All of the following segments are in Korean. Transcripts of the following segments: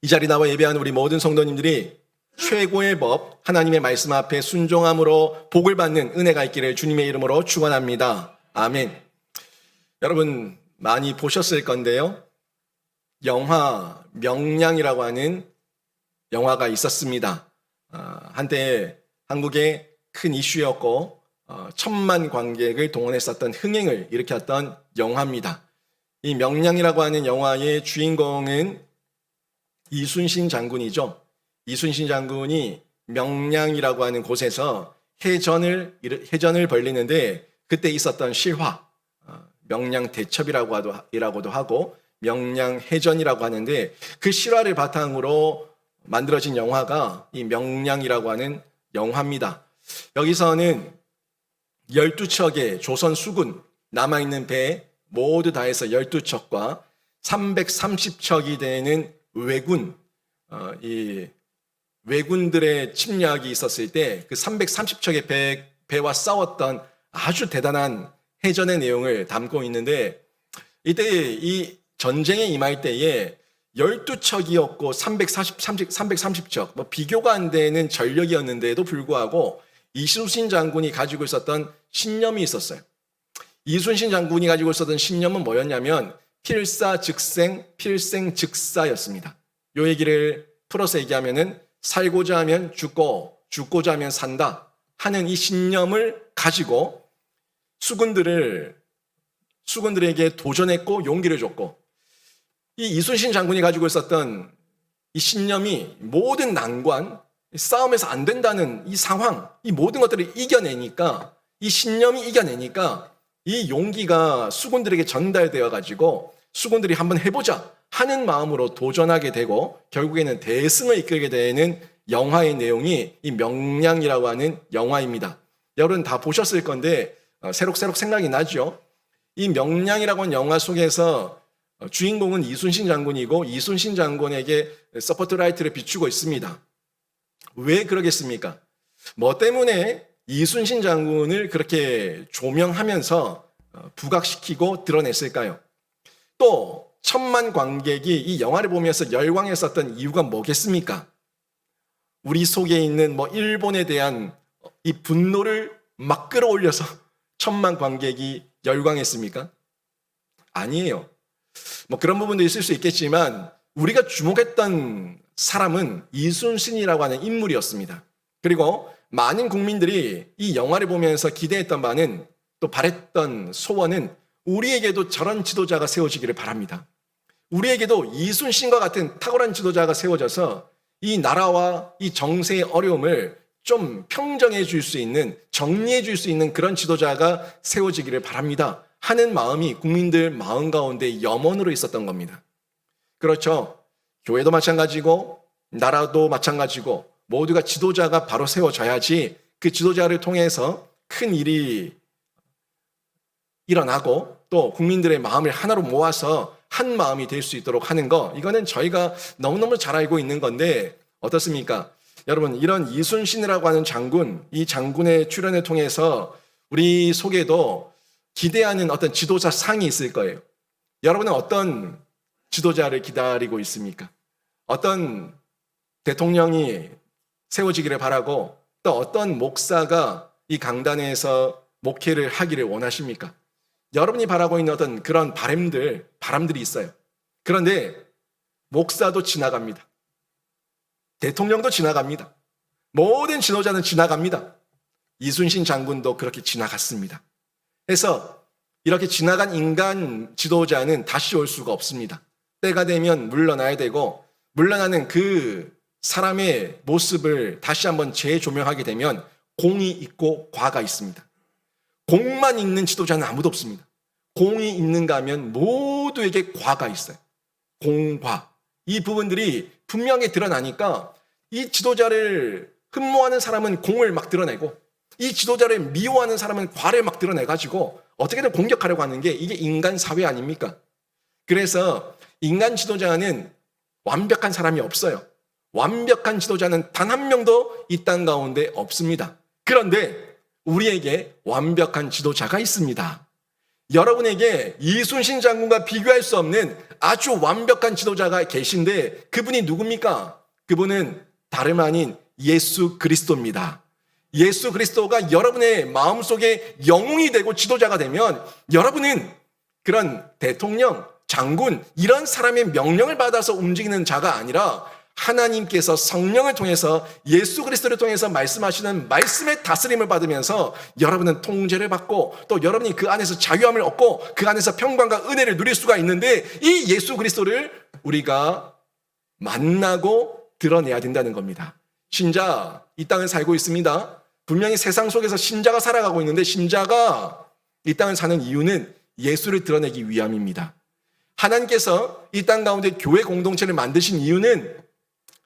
이 자리 나와 예배하는 우리 모든 성도님들이 최고의 법 하나님의 말씀 앞에 순종함으로 복을 받는 은혜가 있기를 주님의 이름으로 축원합니다. 아멘. 여러분 많이 보셨을 건데요. 영화 명량이라고 하는 영화가 있었습니다. 한때 한국의 큰 이슈였고 1,000만 관객을 동원했었던 흥행을 일으켰던 영화입니다. 이 명량이라고 하는 영화의 주인공은 이순신 장군이죠. 이순신 장군이 명량이라고 하는 곳에서 해전을 벌리는데 그때 있었던 실화, 명량대첩이라고도 하고 명량해전이라고 하는데 그 실화를 바탕으로 만들어진 영화가 이 명량이라고 하는 영화입니다. 여기서는 12척의 조선 수군 남아있는 배 모두 다 해서 12척과 330척이 되는 왜군, 이 왜군들의 침략이 있었을 때 그 330척의 배와 싸웠던 아주 대단한 해전의 내용을 담고 있는데 이때 이 전쟁에 임할 때에 12척이었고 330척, 뭐 비교가 안 되는 전력이었는데도 불구하고 이순신 장군이 가지고 있었던 신념이 있었어요. 이순신 장군이 가지고 있었던 신념은 뭐였냐면 필사즉생, 필생즉사였습니다. 이 얘기를 풀어서 얘기하면은 살고자 하면 죽고 죽고자 하면 산다 하는 이 신념을 가지고 수군들에게 도전했고 용기를 줬고 이 이순신 장군이 가지고 있었던 이 신념이 모든 난관, 싸움에서 안 된다는 이 상황, 이 모든 것들을 이겨내니까 이 신념이 이겨내니까 이 용기가 수군들에게 전달되어 가지고 수군들이 한번 해보자 하는 마음으로 도전하게 되고 결국에는 대승을 이끌게 되는 영화의 내용이 이 명량이라고 하는 영화입니다. 여러분 다 보셨을 건데 새록새록 생각이 나죠. 이 명량이라고 하는 영화 속에서 주인공은 이순신 장군이고 이순신 장군에게 서포트라이트를 비추고 있습니다. 왜 그러겠습니까? 뭐 때문에 이순신 장군을 그렇게 조명하면서 부각시키고 드러냈을까요? 또 1,000만 관객이 이 영화를 보면서 열광했었던 이유가 뭐겠습니까? 우리 속에 있는 일본에 대한 이 분노를 막 끌어올려서 1,000만 관객이 열광했습니까? 아니에요. 그런 부분도 있을 수 있겠지만 우리가 주목했던 사람은 이순신이라고 하는 인물이었습니다. 그리고 많은 국민들이 이 영화를 보면서 기대했던 바는 또 바랬던 소원은 우리에게도 저런 지도자가 세워지기를 바랍니다. 우리에게도 이순신과 같은 탁월한 지도자가 세워져서 이 나라와 이 정세의 어려움을 좀 평정해 줄 수 있는, 정리해 줄 수 있는 그런 지도자가 세워지기를 바랍니다 하는 마음이 국민들 마음 가운데 염원으로 있었던 겁니다. 그렇죠. 교회도 마찬가지고 나라도 마찬가지고 모두가 지도자가 바로 세워져야지 그 지도자를 통해서 큰 일이 일어나고 또 국민들의 마음을 하나로 모아서 한 마음이 될 수 있도록 하는 거, 이거는 저희가 너무너무 잘 알고 있는 건데 어떻습니까? 여러분, 이런 이순신이라고 하는 장군, 이 장군의 출연을 통해서 우리 속에도 기대하는 어떤 지도자 상이 있을 거예요. 여러분은 어떤 지도자를 기다리고 있습니까? 어떤 대통령이 세워지기를 바라고 또 어떤 목사가 이 강단에서 목회를 하기를 원하십니까? 여러분이 바라고 있는 어떤 그런 바람들이 있어요. 그런데 목사도 지나갑니다. 대통령도 지나갑니다. 모든 지도자는 지나갑니다. 이순신 장군도 그렇게 지나갔습니다. 그래서 이렇게 지나간 인간 지도자는 다시 올 수가 없습니다. 때가 되면 물러나야 되고 물러나는 그 사람의 모습을 다시 한번 재조명하게 되면 공이 있고 과가 있습니다. 공만 있는 지도자는 아무도 없습니다. 공이 있는가 하면 모두에게 과가 있어요. 공과. 이 부분들이 분명히 드러나니까 이 지도자를 흠모하는 사람은 공을 막 드러내고 이 지도자를 미워하는 사람은 과를 막 드러내가지고 어떻게든 공격하려고 하는 게 이게 인간 사회 아닙니까? 그래서 인간 지도자는 완벽한 사람이 없어요. 완벽한 지도자는 단 한 명도 이 땅 가운데 없습니다. 그런데 우리에게 완벽한 지도자가 있습니다. 여러분에게 이순신 장군과 비교할 수 없는 아주 완벽한 지도자가 계신데 그분이 누굽니까? 그분은 다름 아닌 예수 그리스도입니다. 예수 그리스도가 여러분의 마음속에 영웅이 되고 지도자가 되면 여러분은 그런 대통령, 장군 이런 사람의 명령을 받아서 움직이는 자가 아니라 하나님께서 성령을 통해서 예수 그리스도를 통해서 말씀하시는 말씀의 다스림을 받으면서 여러분은 통제를 받고 또 여러분이 그 안에서 자유함을 얻고 그 안에서 평강과 은혜를 누릴 수가 있는데 이 예수 그리스도를 우리가 만나고 드러내야 된다는 겁니다. 신자, 이 땅을 살고 있습니다. 분명히 세상 속에서 신자가 살아가고 있는데 신자가 이 땅을 사는 이유는 예수를 드러내기 위함입니다. 하나님께서 이 땅 가운데 교회 공동체를 만드신 이유는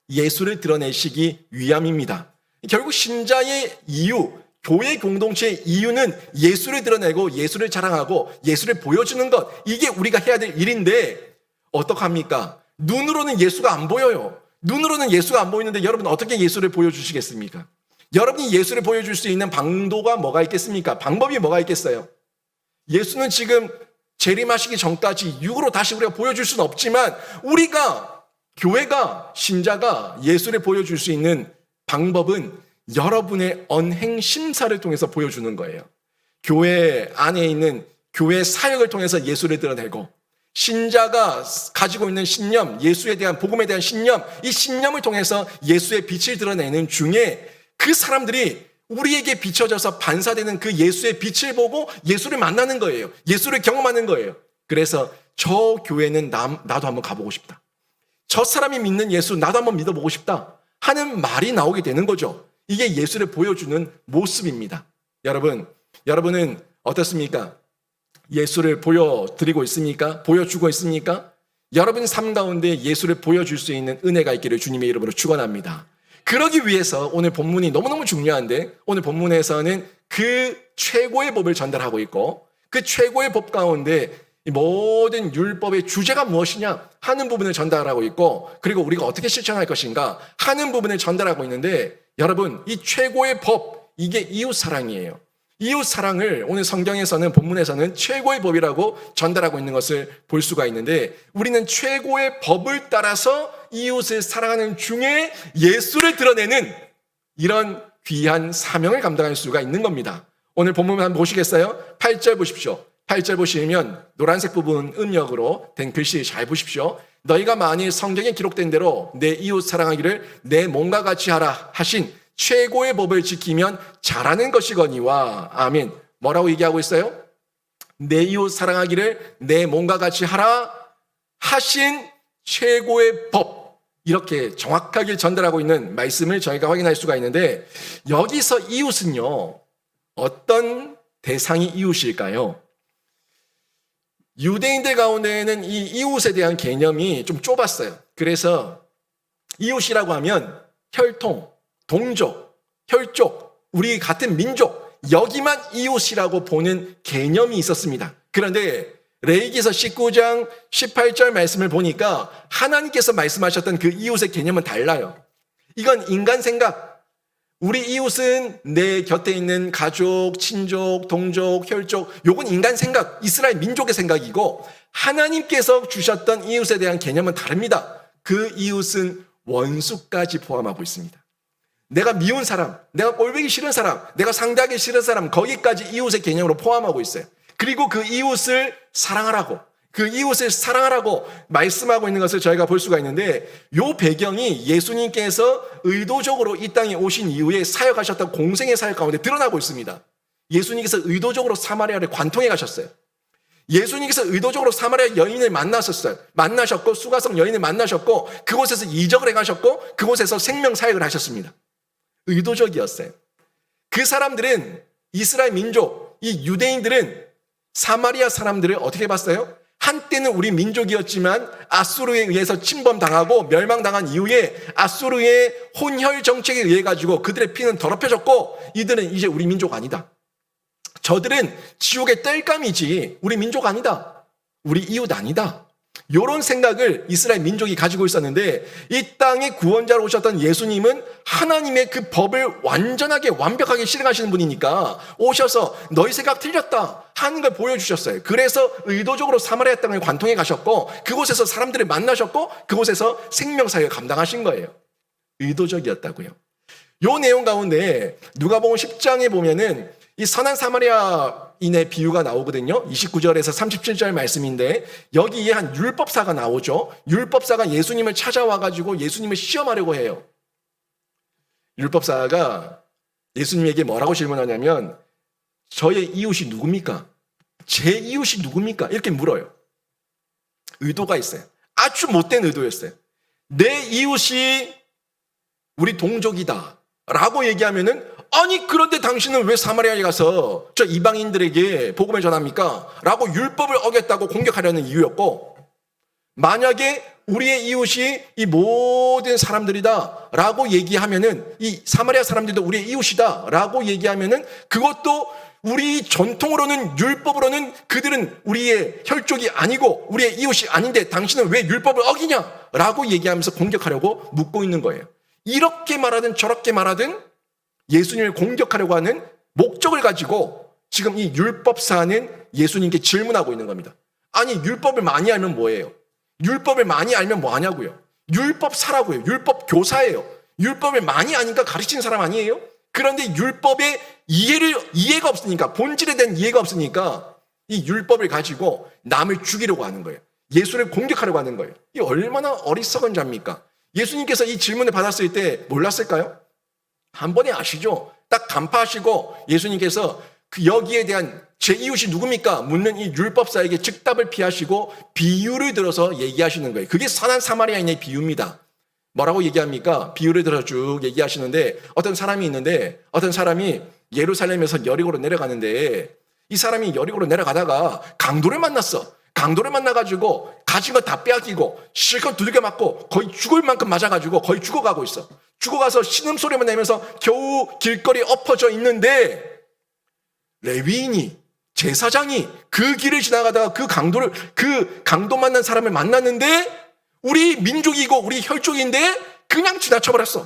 예수를 드러내시기 위함입니다. 결국 신자의 이유, 교회 공동체의 이유는 예수를 드러내고 예수를 자랑하고 예수를 보여주는 것, 이게 우리가 해야 될 일인데 어떡합니까? 눈으로는 예수가 안 보여요. 눈으로는 예수가 안 보이는데 여러분 어떻게 예수를 보여주시겠습니까? 여러분이 예수를 보여줄 수 있는 방도가 뭐가 있겠습니까? 방법이 뭐가 있겠어요? 예수는 지금 재림하시기 전까지 육으로 다시 우리가 보여줄 수는 없지만 우리가 교회가 신자가 예수를 보여줄 수 있는 방법은 여러분의 언행 심사를 통해서 보여주는 거예요. 교회 안에 있는 교회 사역을 통해서 예수를 드러내고 신자가 가지고 있는 신념, 예수에 대한 복음에 대한 신념, 이 신념을 통해서 예수의 빛을 드러내는 중에 그 사람들이 우리에게 비춰져서 반사되는 그 예수의 빛을 보고 예수를 만나는 거예요. 예수를 경험하는 거예요. 그래서 저 교회는 나도 한번 가보고 싶다. 저 사람이 믿는 예수 나도 한번 믿어보고 싶다 하는 말이 나오게 되는 거죠. 이게 예수를 보여주는 모습입니다. 여러분은 어떻습니까? 예수를 보여드리고 있습니까? 보여주고 있습니까? 여러분 삶 가운데 예수를 보여줄 수 있는 은혜가 있기를 주님의 이름으로 축원합니다. 그러기 위해서 오늘 본문이 너무너무 중요한데 오늘 본문에서는 그 최고의 법을 전달하고 있고 그 최고의 법 가운데 이 모든 율법의 주제가 무엇이냐 하는 부분을 전달하고 있고 그리고 우리가 어떻게 실천할 것인가 하는 부분을 전달하고 있는데 여러분 이 최고의 법 이게 이웃사랑이에요. 이웃사랑을 오늘 성경에서는 본문에서는 최고의 법이라고 전달하고 있는 것을 볼 수가 있는데 우리는 최고의 법을 따라서 이웃을 사랑하는 중에 예수를 드러내는 이런 귀한 사명을 감당할 수가 있는 겁니다. 오늘 본문 한번 보시겠어요? 8절 보십시오. 8절 보시면 노란색 부분 음력으로 된 글씨 잘 보십시오. 너희가 만일 성경에 기록된 대로 내 이웃 사랑하기를 내 몸과 같이 하라 하신 최고의 법을 지키면 잘하는 것이거니와 아멘. 뭐라고 얘기하고 있어요? 내 이웃 사랑하기를 내 몸과 같이 하라 하신 최고의 법 이렇게 정확하게 전달하고 있는 말씀을 저희가 확인할 수가 있는데 여기서 이웃은요 어떤 대상이 이웃일까요? 유대인들 가운데에는 이 이웃에 대한 개념이 좀 좁았어요. 그래서 이웃이라고 하면 혈통, 동족, 혈족, 우리 같은 민족 여기만 이웃이라고 보는 개념이 있었습니다. 그런데 레위기서 19장 18절 말씀을 보니까 하나님께서 말씀하셨던 그 이웃의 개념은 달라요. 이건 인간 생각, 우리 이웃은 내 곁에 있는 가족, 친족, 동족, 혈족 요건 인간 생각, 이스라엘 민족의 생각이고 하나님께서 주셨던 이웃에 대한 개념은 다릅니다. 그 이웃은 원수까지 포함하고 있습니다. 내가 미운 사람, 내가 꼴보기 싫은 사람, 내가 상대하기 싫은 사람 거기까지 이웃의 개념으로 포함하고 있어요. 그리고 그 이웃을 사랑하라고 그 이웃을 사랑하라고 말씀하고 있는 것을 저희가 볼 수가 있는데 이 배경이 예수님께서 의도적으로 이 땅에 오신 이후에 사역하셨던 공생의 사역 가운데 드러나고 있습니다. 예수님께서 의도적으로 사마리아를 관통해 가셨어요. 예수님께서 의도적으로 사마리아 여인을 만나셨고 수가성 여인을 만나셨고 그곳에서 이적을 행하셨고 그곳에서 생명 사역을 하셨습니다. 의도적이었어요. 그 사람들은 이스라엘 민족, 이 유대인들은 사마리아 사람들을 어떻게 봤어요? 한때는 우리 민족이었지만 아수르에 의해서 침범당하고 멸망당한 이후에 아수르의 혼혈 정책에 의해 가지고 그들의 피는 더럽혀졌고 이들은 이제 우리 민족 아니다. 저들은 지옥의 땔감이지 우리 민족 아니다. 우리 이웃 아니다. 이런 생각을 이스라엘 민족이 가지고 있었는데 이 땅의 구원자로 오셨던 예수님은 하나님의 그 법을 완전하게 완벽하게 실행하시는 분이니까 오셔서 너희 생각 틀렸다 하는 걸 보여주셨어요. 그래서 의도적으로 사마리아 땅을 관통해 가셨고 그곳에서 사람들을 만나셨고 그곳에서 생명사역을 감당하신 거예요. 의도적이었다고요. 요 내용 가운데 누가복음 10장에 보면은 이 선한 사마리아인의 비유가 나오거든요. 29절에서 37절 말씀인데 여기에 한 율법사가 나오죠. 율법사가 예수님을 찾아와가지고 예수님을 시험하려고 해요. 율법사가 예수님에게 뭐라고 질문하냐면 저의 이웃이 누굽니까? 제 이웃이 누굽니까? 이렇게 물어요. 의도가 있어요. 아주 못된 의도였어요. 내 이웃이 우리 동족이다 라고 얘기하면은 아니 그런데 당신은 왜 사마리아에 가서 저 이방인들에게 복음을 전합니까? 라고 율법을 어겼다고 공격하려는 이유였고 만약에 우리의 이웃이 이 모든 사람들이다 라고 얘기하면은 이 사마리아 사람들도 우리의 이웃이다 라고 얘기하면은 그것도 우리 전통으로는 율법으로는 그들은 우리의 혈족이 아니고 우리의 이웃이 아닌데 당신은 왜 율법을 어기냐 라고 얘기하면서 공격하려고 묻고 있는 거예요. 이렇게 말하든 저렇게 말하든 예수님을 공격하려고 하는 목적을 가지고 지금 이 율법사는 예수님께 질문하고 있는 겁니다. 아니 율법을 많이 알면 뭐예요? 율법을 많이 알면 뭐 하냐고요? 율법사라고요. 율법교사예요. 율법을 많이 아니까 가르치는 사람 아니에요? 그런데 율법의 이해가 없으니까 본질에 대한 이해가 없으니까 이 율법을 가지고 남을 죽이려고 하는 거예요. 예수를 공격하려고 하는 거예요. 이 얼마나 어리석은 자입니까? 예수님께서 이 질문을 받았을 때 몰랐을까요? 한 번에 아시죠? 딱 간파하시고 예수님께서 그 여기에 대한 제 이웃이 누굽니까? 묻는 이 율법사에게 즉답을 피하시고 비유를 들어서 얘기하시는 거예요. 그게 선한 사마리아인의 비유입니다. 뭐라고 얘기합니까? 비유를 들어서 쭉 얘기하시는데 어떤 사람이 있는데 어떤 사람이 예루살렘에서 여리고로 내려가는데 이 사람이 여리고로 내려가다가 강도를 만났어. 강도를 만나가지고 가진 거 다 빼앗기고 실컷 두들겨 맞고 거의 죽을 만큼 맞아가지고 거의 죽어가고 있어. 죽어가서 신음소리만 내면서 겨우 길거리에 엎어져 있는데 레위인이 제사장이 그 길을 지나가다가 그 강도 만난 사람을 만났는데 우리 민족이고 우리 혈족인데 그냥 지나쳐버렸어.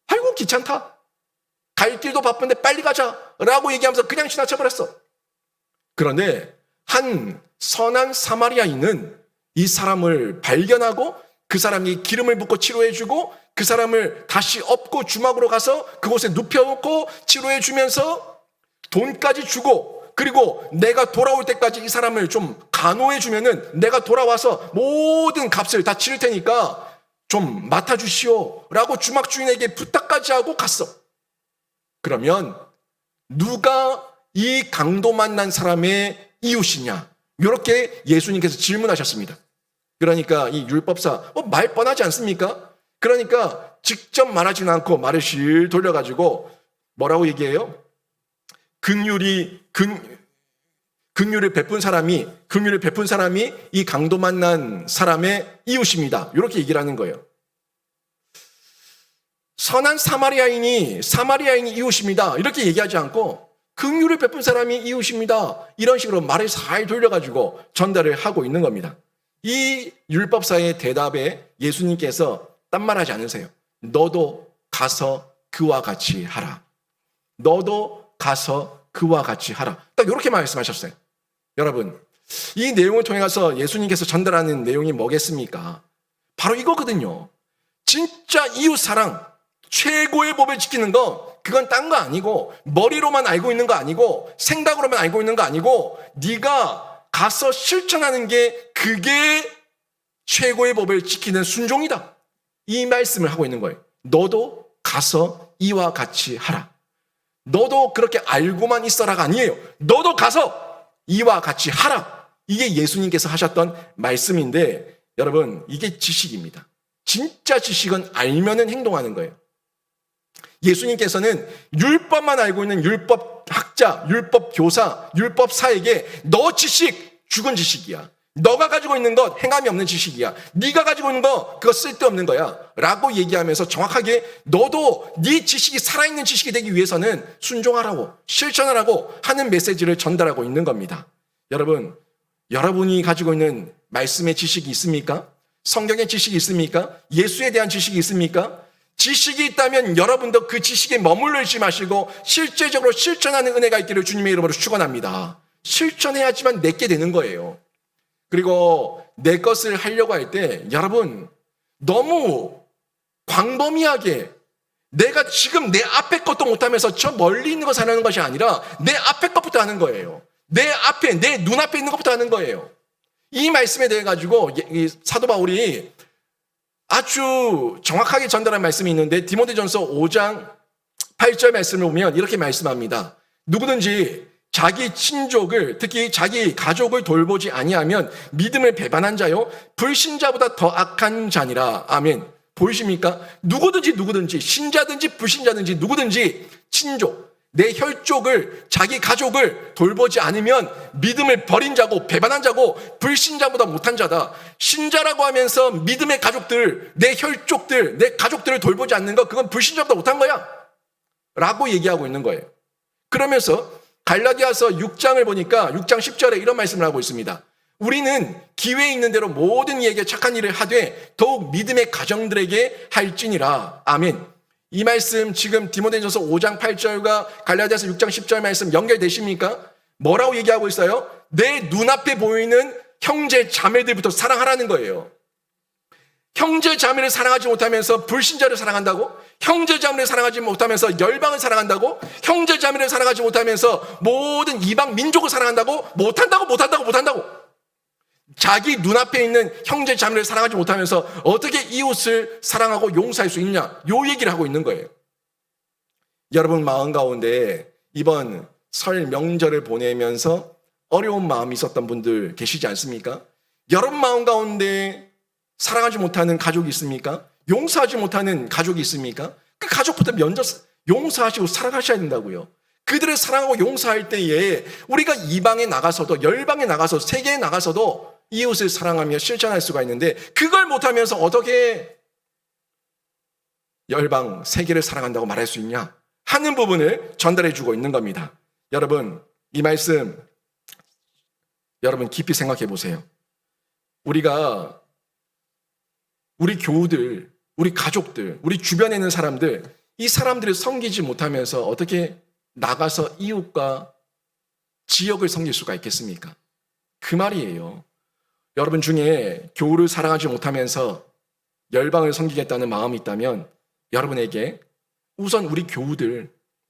아이고 귀찮다. 갈 길도 바쁜데 빨리 가자라고 얘기하면서 그냥 지나쳐버렸어. 그런데 한 선한 사마리아인은 이 사람을 발견하고 그 사람이 기름을 붓고 치료해주고 그 사람을 다시 업고 주막으로 가서 그곳에 눕혀놓고 치료해주면서 돈까지 주고 그리고 내가 돌아올 때까지 이 사람을 좀 간호해주면은 내가 돌아와서 모든 값을 다 치를 테니까 좀 맡아주시오 라고 주막 주인에게 부탁까지 하고 갔어. 그러면 누가 이 강도 만난 사람의 이웃이냐? 이렇게 예수님께서 질문하셨습니다. 그러니까 이 율법사 말 뻔하지 않습니까? 그러니까 직접 말하지는 않고 말을 실 돌려가지고 뭐라고 얘기해요? 긍휼을 베푼 사람이 이 강도 만난 사람의 이웃입니다. 이렇게 얘기를 하는 거예요. 선한 사마리아인이 이웃입니다. 이렇게 얘기하지 않고 긍휼을 베푼 사람이 이웃입니다. 이런 식으로 말을 잘 돌려가지고 전달을 하고 있는 겁니다. 이 율법사의 대답에 예수님께서 딴 말하지 않으세요. 너도 가서 그와 같이 하라. 너도 가서 그와 같이 하라. 딱 이렇게 말씀하셨어요. 여러분, 이 내용을 통해서 예수님께서 전달하는 내용이 뭐겠습니까? 바로 이거거든요. 진짜 이웃 사랑, 최고의 법을 지키는 거 그건 딴 거 아니고 머리로만 알고 있는 거 아니고 생각으로만 알고 있는 거 아니고 네가 가서 실천하는 게 그게 최고의 법을 지키는 순종이다. 이 말씀을 하고 있는 거예요. 너도 가서 이와 같이 하라. 너도 그렇게 알고만 있어라가 아니에요. 너도 가서 이와 같이 하라. 이게 예수님께서 하셨던 말씀인데 여러분 이게 지식입니다. 진짜 지식은 알면은 행동하는 거예요. 예수님께서는 율법만 알고 있는 율법학자, 율법교사, 율법사에게 너 지식 죽은 지식이야. 너가 가지고 있는 것 행함이 없는 지식이야. 네가 가지고 있는 거 그거 쓸데없는 거야 라고 얘기하면서 정확하게 너도 네 지식이 살아있는 지식이 되기 위해서는 순종하라고 실천하라고 하는 메시지를 전달하고 있는 겁니다. 여러분 여러분이 가지고 있는 말씀의 지식이 있습니까? 성경의 지식이 있습니까? 예수에 대한 지식이 있습니까? 지식이 있다면 여러분도 그 지식에 머물러 있지 마시고 실제적으로 실천하는 은혜가 있기를 주님의 이름으로 축원합니다. 실천해야지만 내게 되는 거예요. 그리고 내 것을 하려고 할 때 여러분 너무 광범위하게 내가 지금 내 앞에 것도 못하면서 저 멀리 있는 것 하는 것이 아니라 내 앞에 것부터 하는 거예요. 내 앞에, 내 눈앞에 있는 것부터 하는 거예요. 이 말씀에 대해 가지고 사도 바울이 아주 정확하게 전달한 말씀이 있는데 디모데전서 5장 8절 말씀을 보면 이렇게 말씀합니다. 누구든지 자기 친족을 특히 자기 가족을 돌보지 아니하면 믿음을 배반한 자요 불신자보다 더 악한 자니라. 아멘. 보이십니까? 누구든지 신자든지 불신자든지 누구든지 친족, 내 혈족을 자기 가족을 돌보지 않으면 믿음을 버린 자고 배반한 자고 불신자보다 못한 자다. 신자라고 하면서 믿음의 가족들, 내 혈족들, 내 가족들을 돌보지 않는 것 그건 불신자보다 못한 거야 라고 얘기하고 있는 거예요. 그러면서 갈라디아서 6장을 보니까 6장 10절에 이런 말씀을 하고 있습니다. 우리는 기회 있는 대로 모든 이에게 착한 일을 하되 더욱 믿음의 가정들에게 할지니라. 아멘. 이 말씀 지금 디모데전서 5장 8절과 갈라디아서 6장 10절 말씀 연결되십니까? 뭐라고 얘기하고 있어요? 내 눈앞에 보이는 형제 자매들부터 사랑하라는 거예요. 형제 자매를 사랑하지 못하면서 불신자를 사랑한다고? 형제 자매를 사랑하지 못하면서 열방을 사랑한다고? 형제 자매를 사랑하지 못하면서 모든 이방 민족을 사랑한다고? 못한다고. 자기 눈앞에 있는 형제 자매를 사랑하지 못하면서 어떻게 이웃을 사랑하고 용서할 수 있냐? 요 얘기를 하고 있는 거예요. 여러분 마음 가운데 이번 설 명절을 보내면서 어려운 마음이 있었던 분들 계시지 않습니까? 여러분 마음 가운데 사랑하지 못하는 가족이 있습니까? 용서하지 못하는 가족이 있습니까? 그 가족부터 먼저 용서하시고 사랑하셔야 된다고요. 그들을 사랑하고 용서할 때에 우리가 이방에 나가서도 열방에 나가서 세계에 나가서도 이웃을 사랑하며 실천할 수가 있는데 그걸 못하면서 어떻게 열방 세계를 사랑한다고 말할 수 있냐 하는 부분을 전달해 주고 있는 겁니다. 여러분 이 말씀 여러분 깊이 생각해 보세요. 우리가 우리 교우들, 우리 가족들, 우리 주변에 있는 사람들 이 사람들을 섬기지 못하면서 어떻게 나가서 이웃과 지역을 섬길 수가 있겠습니까? 그 말이에요. 여러분 중에 교우를 사랑하지 못하면서 열방을 섬기겠다는 마음이 있다면 여러분에게 우선 우리 교우들,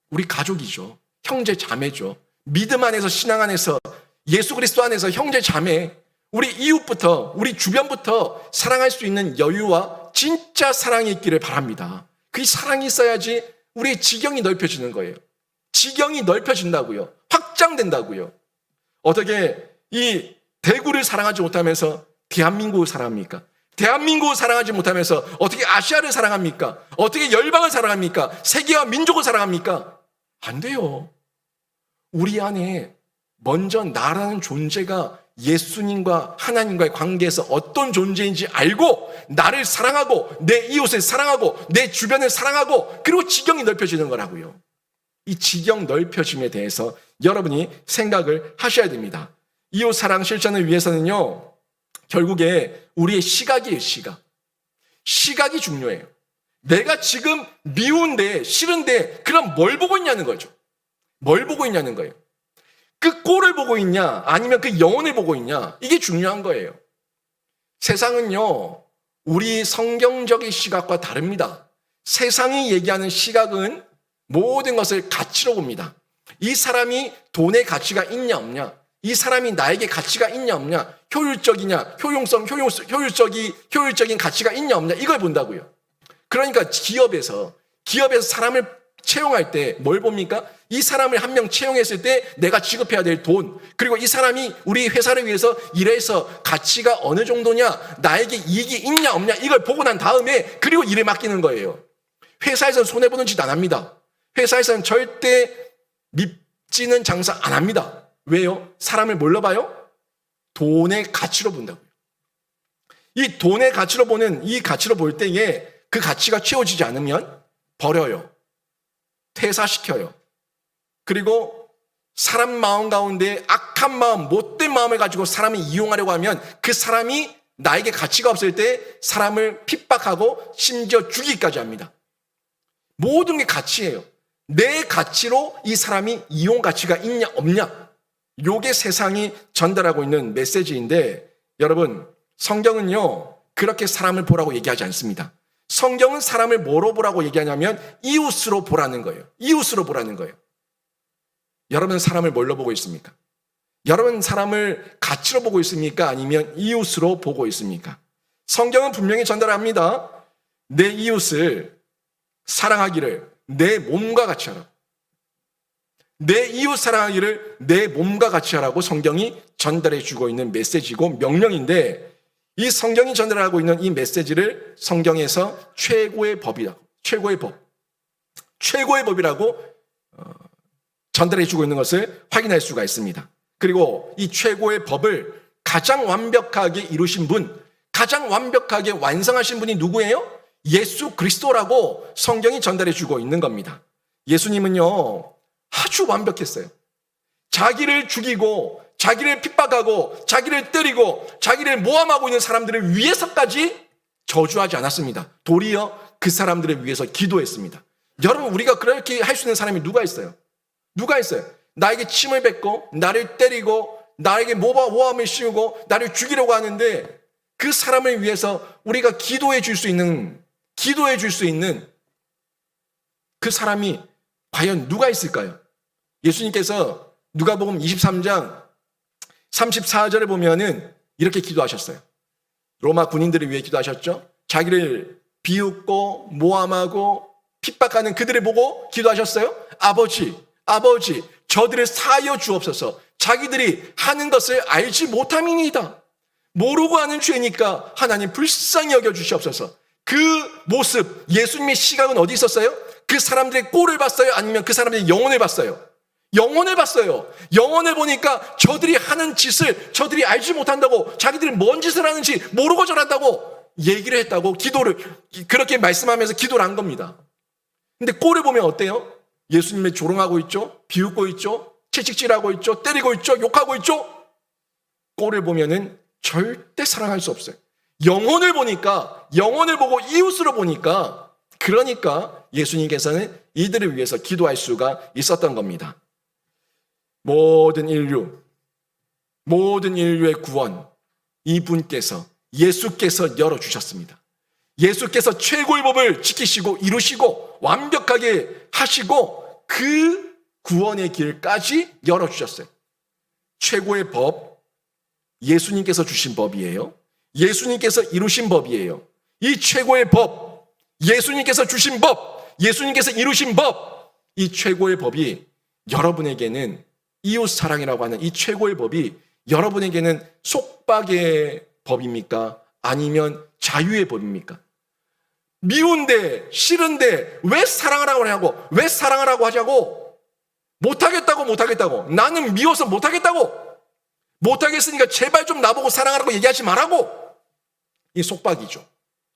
우리 가족이죠. 형제 자매죠. 믿음 안에서 신앙 안에서 예수 그리스도 안에서 형제 자매, 우리 이웃부터 우리 주변부터 사랑할 수 있는 여유와 진짜 사랑이 있기를 바랍니다. 그 사랑이 있어야지 우리의 지경이 넓혀지는 거예요. 지경이 넓혀진다고요. 확장된다고요. 어떻게 이 대구를 사랑하지 못하면서 대한민국을 사랑합니까? 대한민국을 사랑하지 못하면서 어떻게 아시아를 사랑합니까? 어떻게 열방을 사랑합니까? 세계와 민족을 사랑합니까? 안 돼요. 우리 안에 먼저 나라는 존재가 예수님과 하나님과의 관계에서 어떤 존재인지 알고 나를 사랑하고 내 이웃을 사랑하고 내 주변을 사랑하고 그리고 지경이 넓혀지는 거라고요. 이 지경 넓혀짐에 대해서 여러분이 생각을 하셔야 됩니다. 이웃 사랑 실천을 위해서는요, 결국에 우리의 시각이에요, 시각. 시각이 중요해요. 내가 지금 미운데, 싫은데, 그럼 뭘 보고 있냐는 거죠. 뭘 보고 있냐는 거예요. 그 꼴을 보고 있냐, 아니면 그 영혼을 보고 있냐, 이게 중요한 거예요. 세상은요, 우리 성경적인 시각과 다릅니다. 세상이 얘기하는 시각은 모든 것을 가치로 봅니다. 이 사람이 돈의 가치가 있냐, 없냐, 이 사람이 나에게 가치가 있냐 없냐, 효율적이냐, 효율적인 가치가 있냐 없냐 이걸 본다고요. 그러니까 기업에서 사람을 채용할 때 뭘 봅니까? 이 사람을 한 명 채용했을 때 내가 지급해야 될 돈, 그리고 이 사람이 우리 회사를 위해서 일해서 가치가 어느 정도냐, 나에게 이익이 있냐 없냐 이걸 보고 난 다음에 그리고 일을 맡기는 거예요. 회사에서는 손해보는 짓 안 합니다. 회사에서는 절대 밉지는 장사 안 합니다. 왜요? 사람을 뭘로 봐요? 돈의 가치로 본다고요. 이 돈의 가치로 보는 이 가치로 볼 때에 그 가치가 채워지지 않으면 버려요. 퇴사시켜요. 그리고 사람 마음 가운데 악한 마음, 못된 마음을 가지고 사람을 이용하려고 하면 그 사람이 나에게 가치가 없을 때 사람을 핍박하고 심지어 죽이기까지 합니다. 모든 게 가치예요. 내 가치로 이 사람이 이용 가치가 있냐 없냐, 요게 세상이 전달하고 있는 메시지인데, 여러분, 성경은요 그렇게 사람을 보라고 얘기하지 않습니다. 성경은 사람을 뭐로 보라고 얘기하냐면 이웃으로 보라는 거예요. 이웃으로 보라는 거예요. 여러분, 사람을 뭘로 보고 있습니까? 여러분, 사람을 가치로 보고 있습니까? 아니면 이웃으로 보고 있습니까? 성경은 분명히 전달합니다. 내 이웃을 사랑하기를 내 몸과 같이 하라고. 내 이웃 사랑하기를 내 몸과 같이 하라고 성경이 전달해 주고 있는 메시지고 명령인데, 이 성경이 전달하고 있는 이 메시지를 성경에서 최고의 법이라고, 최고의 법이라고 전달해 주고 있는 것을 확인할 수가 있습니다. 그리고 이 최고의 법을 가장 완벽하게 이루신 분, 가장 완벽하게 완성하신 분이 누구예요? 예수 그리스도라고 성경이 전달해 주고 있는 겁니다. 예수님은요 아주 완벽했어요. 자기를 죽이고 자기를 핍박하고 자기를 때리고 자기를 모함하고 있는 사람들을 위해서까지 저주하지 않았습니다. 도리어 그 사람들을 위해서 기도했습니다. 여러분, 우리가 그렇게 할 수 있는 사람이 누가 있어요? 누가 있어요? 나에게 침을 뱉고 나를 때리고 나에게 모함을 씌우고 나를 죽이려고 하는데, 그 사람을 위해서 우리가 기도해 줄 수 있는 그 사람이 과연 누가 있을까요? 예수님께서 누가복음 23장 34절에 보면은 이렇게 기도하셨어요. 로마 군인들을 위해 기도하셨죠. 자기를 비웃고 모함하고 핍박하는 그들을 보고 기도하셨어요. 아버지, 저들을 사하여 주옵소서. 자기들이 하는 것을 알지 못함이니이다. 모르고 하는 죄니까 하나님 불쌍히 여겨 주시옵소서. 그 모습, 예수님의 시각은 어디 있었어요? 그 사람들의 꼴을 봤어요? 아니면 그 사람들의 영혼을 봤어요? 영혼을 봤어요. 영혼을 보니까 저들이 하는 짓을 저들이 알지 못한다고, 자기들이 뭔 짓을 하는지 모르고 저런다고 얘기를 했다고, 기도를 그렇게 말씀하면서 기도를 한 겁니다. 근데 꼴을 보면 어때요? 예수님을 조롱하고 있죠? 비웃고 있죠? 채찍질하고 있죠? 때리고 있죠? 욕하고 있죠? 꼴을 보면은 절대 사랑할 수 없어요. 영혼을 보니까, 영혼을 보고 이웃으로 보니까, 그러니까 예수님께서는 이들을 위해서 기도할 수가 있었던 겁니다. 모든 인류의 구원, 이분께서, 예수께서 열어주셨습니다. 예수께서 최고의 법을 지키시고 이루시고 완벽하게 하시고 그 구원의 길까지 열어주셨어요. 최고의 법, 예수님께서 주신 법이에요. 예수님께서 이루신 법이에요. 이 최고의 법, 예수님께서 주신 법, 예수님께서 이루신 법, 이 최고의 법이 여러분에게는, 이웃 사랑이라고 하는 이 최고의 법이 여러분에게는 속박의 법입니까? 아니면 자유의 법입니까? 미운데, 싫은데 왜 사랑하라고 하냐고, 왜 사랑하라고 하자고, 못하겠다고, 나는 미워서 못하겠으니까 제발 좀 나보고 사랑하라고 얘기하지 말라고. 이 속박이죠.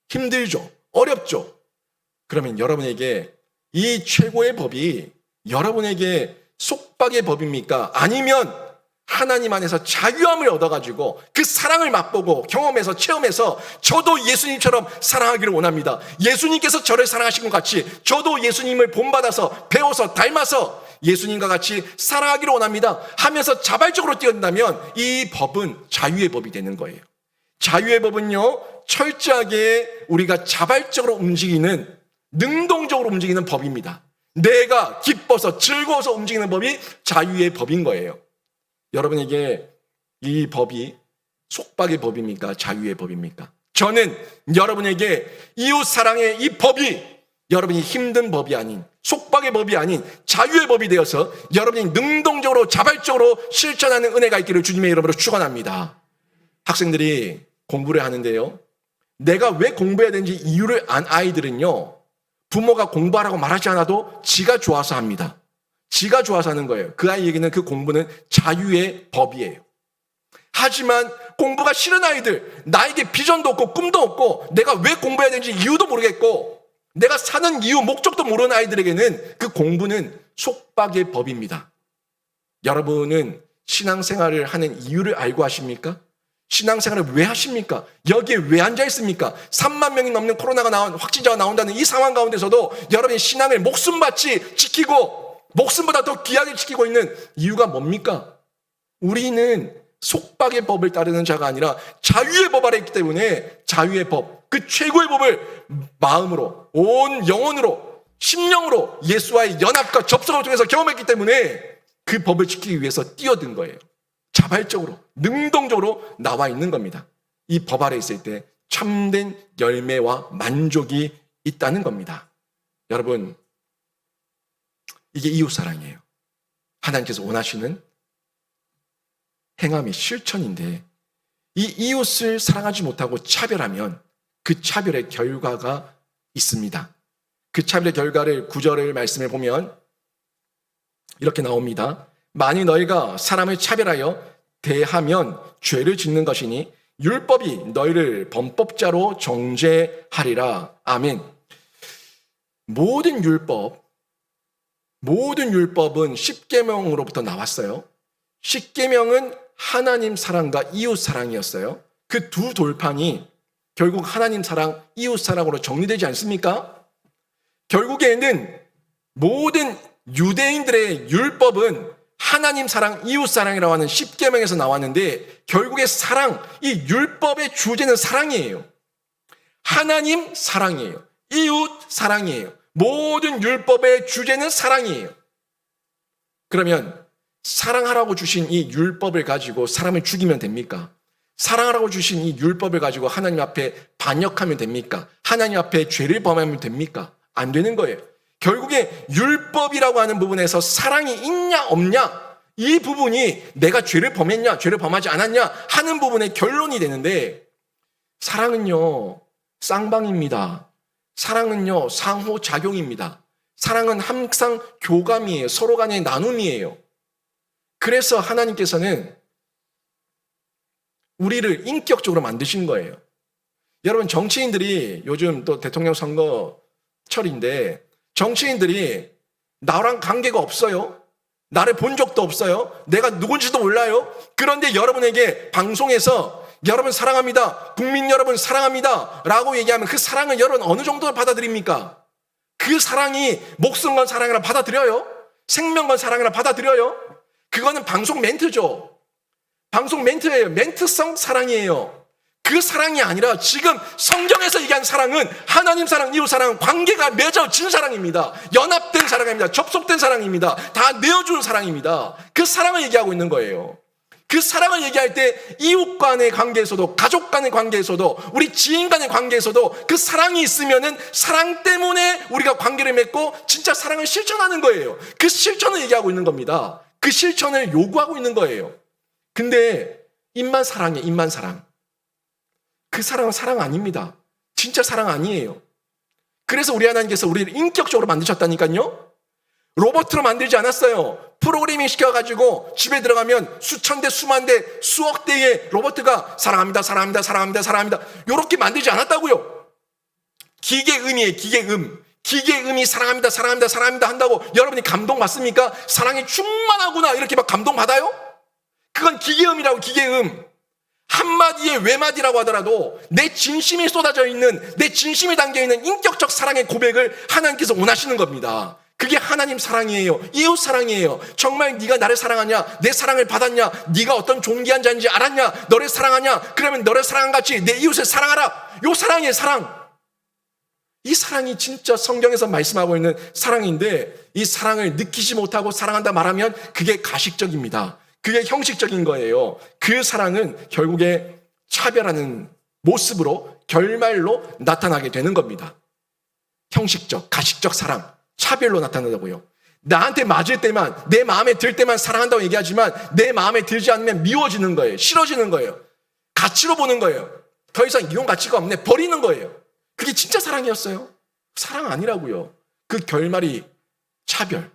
힘들죠. 어렵죠. 그러면 여러분에게 이 최고의 법이 여러분에게 속박의 법입니까? 아니면 하나님 안에서 자유함을 얻어가지고 그 사랑을 맛보고 경험해서 체험해서 저도 예수님처럼 사랑하기를 원합니다. 예수님께서 저를 사랑하신 것 같이 저도 예수님을 본받아서 배워서 닮아서 예수님과 같이 사랑하기를 원합니다 하면서 자발적으로 뛰어든다면 이 법은 자유의 법이 되는 거예요. 자유의 법은요, 철저하게 우리가 자발적으로 움직이는, 능동적으로 움직이는 법입니다. 내가 기뻐서 즐거워서 움직이는 법이 자유의 법인 거예요. 여러분에게 이 법이 속박의 법입니까? 자유의 법입니까? 저는 여러분에게 이웃 사랑의 이 법이 여러분이 힘든 법이 아닌, 속박의 법이 아닌 자유의 법이 되어서 여러분이 능동적으로 자발적으로 실천하는 은혜가 있기를 주님의 이름으로 축원합니다. 학생들이 공부를 하는데요, 내가 왜 공부해야 되는지 이유를 안 아이들은요, 부모가 공부하라고 말하지 않아도 지가 좋아서 합니다. 지가 좋아서 하는 거예요. 그 아이에게는 그 공부는 자유의 법이에요. 하지만 공부가 싫은 아이들, 나에게 비전도 없고 꿈도 없고 내가 왜 공부해야 되는지 이유도 모르겠고 내가 사는 이유, 목적도 모르는 아이들에게는 그 공부는 속박의 법입니다. 여러분은 신앙생활을 하는 이유를 알고 하십니까? 신앙생활을 왜 하십니까? 여기에 왜 앉아 있습니까? 3만 명이 넘는 확진자가 나온다는 이 상황 가운데서도 여러분이 신앙을 목숨같이 지키고 목숨보다 더 귀하게 지키고 있는 이유가 뭡니까? 우리는 속박의 법을 따르는 자가 아니라 자유의 법 아래 있기 때문에 자유의 법, 그 최고의 법을 마음으로, 온 영혼으로, 심령으로 예수와의 연합과 접속을 통해서 경험했기 때문에 그 법을 지키기 위해서 뛰어든 거예요. 자발적으로, 능동적으로 나와 있는 겁니다. 이 법 아래 있을 때 참된 열매와 만족이 있다는 겁니다. 여러분, 이게 이웃사랑이에요. 하나님께서 원하시는 행함이 실천인데, 이 이웃을 사랑하지 못하고 차별하면 그 차별의 결과가 있습니다. 그 차별의 결과를 9절의 말씀을 보면 이렇게 나옵니다. 만일 너희가 사람을 차별하여 대하면 죄를 짓는 것이니 율법이 너희를 범법자로 정죄하리라. 아멘. 모든 율법은 10계명으로부터 나왔어요. 10계명은 하나님 사랑과 이웃 사랑이었어요. 그 두 돌판이 결국 하나님 사랑, 이웃 사랑으로 정리되지 않습니까? 결국에는 모든 유대인들의 율법은 하나님 사랑, 이웃 사랑이라고 하는 10계명에서 나왔는데 결국에 사랑, 이 율법의 주제는 사랑이에요. 하나님 사랑이에요. 이웃 사랑이에요. 모든 율법의 주제는 사랑이에요. 그러면 사랑하라고 주신 이 율법을 가지고 사람을 죽이면 됩니까? 사랑하라고 주신 이 율법을 가지고 하나님 앞에 반역하면 됩니까? 하나님 앞에 죄를 범하면 됩니까? 안 되는 거예요. 결국에 율법이라고 하는 부분에서 사랑이 있냐 없냐, 이 부분이 내가 죄를 범했냐 죄를 범하지 않았냐 하는 부분의 결론이 되는데, 사랑은요 쌍방입니다. 사랑은요 상호작용입니다. 사랑은 항상 교감이에요. 서로 간의 나눔이에요. 그래서 하나님께서는 우리를 인격적으로 만드신 거예요. 여러분, 정치인들이 요즘 또 대통령 선거철인데 정치인들이 나랑 관계가 없어요. 나를 본 적도 없어요. 내가 누군지도 몰라요. 그런데 여러분에게 방송에서 여러분 사랑합니다, 국민 여러분 사랑합니다 라고 얘기하면 그 사랑을 여러분 어느 정도 받아들입니까? 그 사랑이 목숨 건 사랑이라 받아들여요? 생명 건 사랑이라 받아들여요? 그거는 방송 멘트죠. 방송 멘트예요. 멘트성 사랑이에요. 그 사랑이 아니라 지금 성경에서 얘기한 사랑은 하나님 사랑, 이웃 사랑, 관계가 맺어진 사랑입니다. 연합된 사랑입니다. 접속된 사랑입니다. 다 내어준 사랑입니다. 그 사랑을 얘기하고 있는 거예요. 그 사랑을 얘기할 때 이웃 간의 관계에서도, 가족 간의 관계에서도, 우리 지인 간의 관계에서도 그 사랑이 있으면은 사랑 때문에 우리가 관계를 맺고 진짜 사랑을 실천하는 거예요. 그 실천을 얘기하고 있는 겁니다. 그 실천을 요구하고 있는 거예요. 근데 입만 사랑이에요. 입만 사랑. 그 사랑은 사랑 아닙니다. 진짜 사랑 아니에요. 그래서 우리 하나님께서 우리를 인격적으로 만드셨다니까요. 로봇으로 만들지 않았어요. 프로그래밍 시켜가지고 집에 들어가면 수천 대, 수만 대, 수억 대의 로봇가 사랑합니다, 사랑합니다, 사랑합니다, 사랑합니다 이렇게 만들지 않았다고요. 기계음이에요. 기계음. 기계음이 사랑합니다, 사랑합니다, 사랑합니다 한다고 여러분이 감동받습니까? 사랑이 충만하구나 이렇게 막 감동받아요? 그건 기계음이라고. 기계음. 한마디의 외마디라고 하더라도 내 진심이 쏟아져 있는, 내 진심이 담겨있는 인격적 사랑의 고백을 하나님께서 원하시는 겁니다. 그게 하나님 사랑이에요. 이웃 사랑이에요. 정말 네가 나를 사랑하냐, 내 사랑을 받았냐, 네가 어떤 존귀한 자인지 알았냐, 너를 사랑하냐, 그러면 너를 사랑한 같이 내 이웃을 사랑하라. 요 사랑이에요. 사랑. 이 사랑이 진짜 성경에서 말씀하고 있는 사랑인데, 이 사랑을 느끼지 못하고 사랑한다 말하면 그게 가식적입니다. 그게 형식적인 거예요. 그 사랑은 결국에 차별하는 모습으로, 결말로 나타나게 되는 겁니다. 형식적, 가식적 사랑, 차별로 나타나다고요. 나한테 맞을 때만, 내 마음에 들 때만 사랑한다고 얘기하지만 내 마음에 들지 않으면 미워지는 거예요. 싫어지는 거예요. 가치로 보는 거예요. 더 이상 이용 가치가 없네, 버리는 거예요. 그게 진짜 사랑이었어요? 사랑 아니라고요. 그 결말이 차별,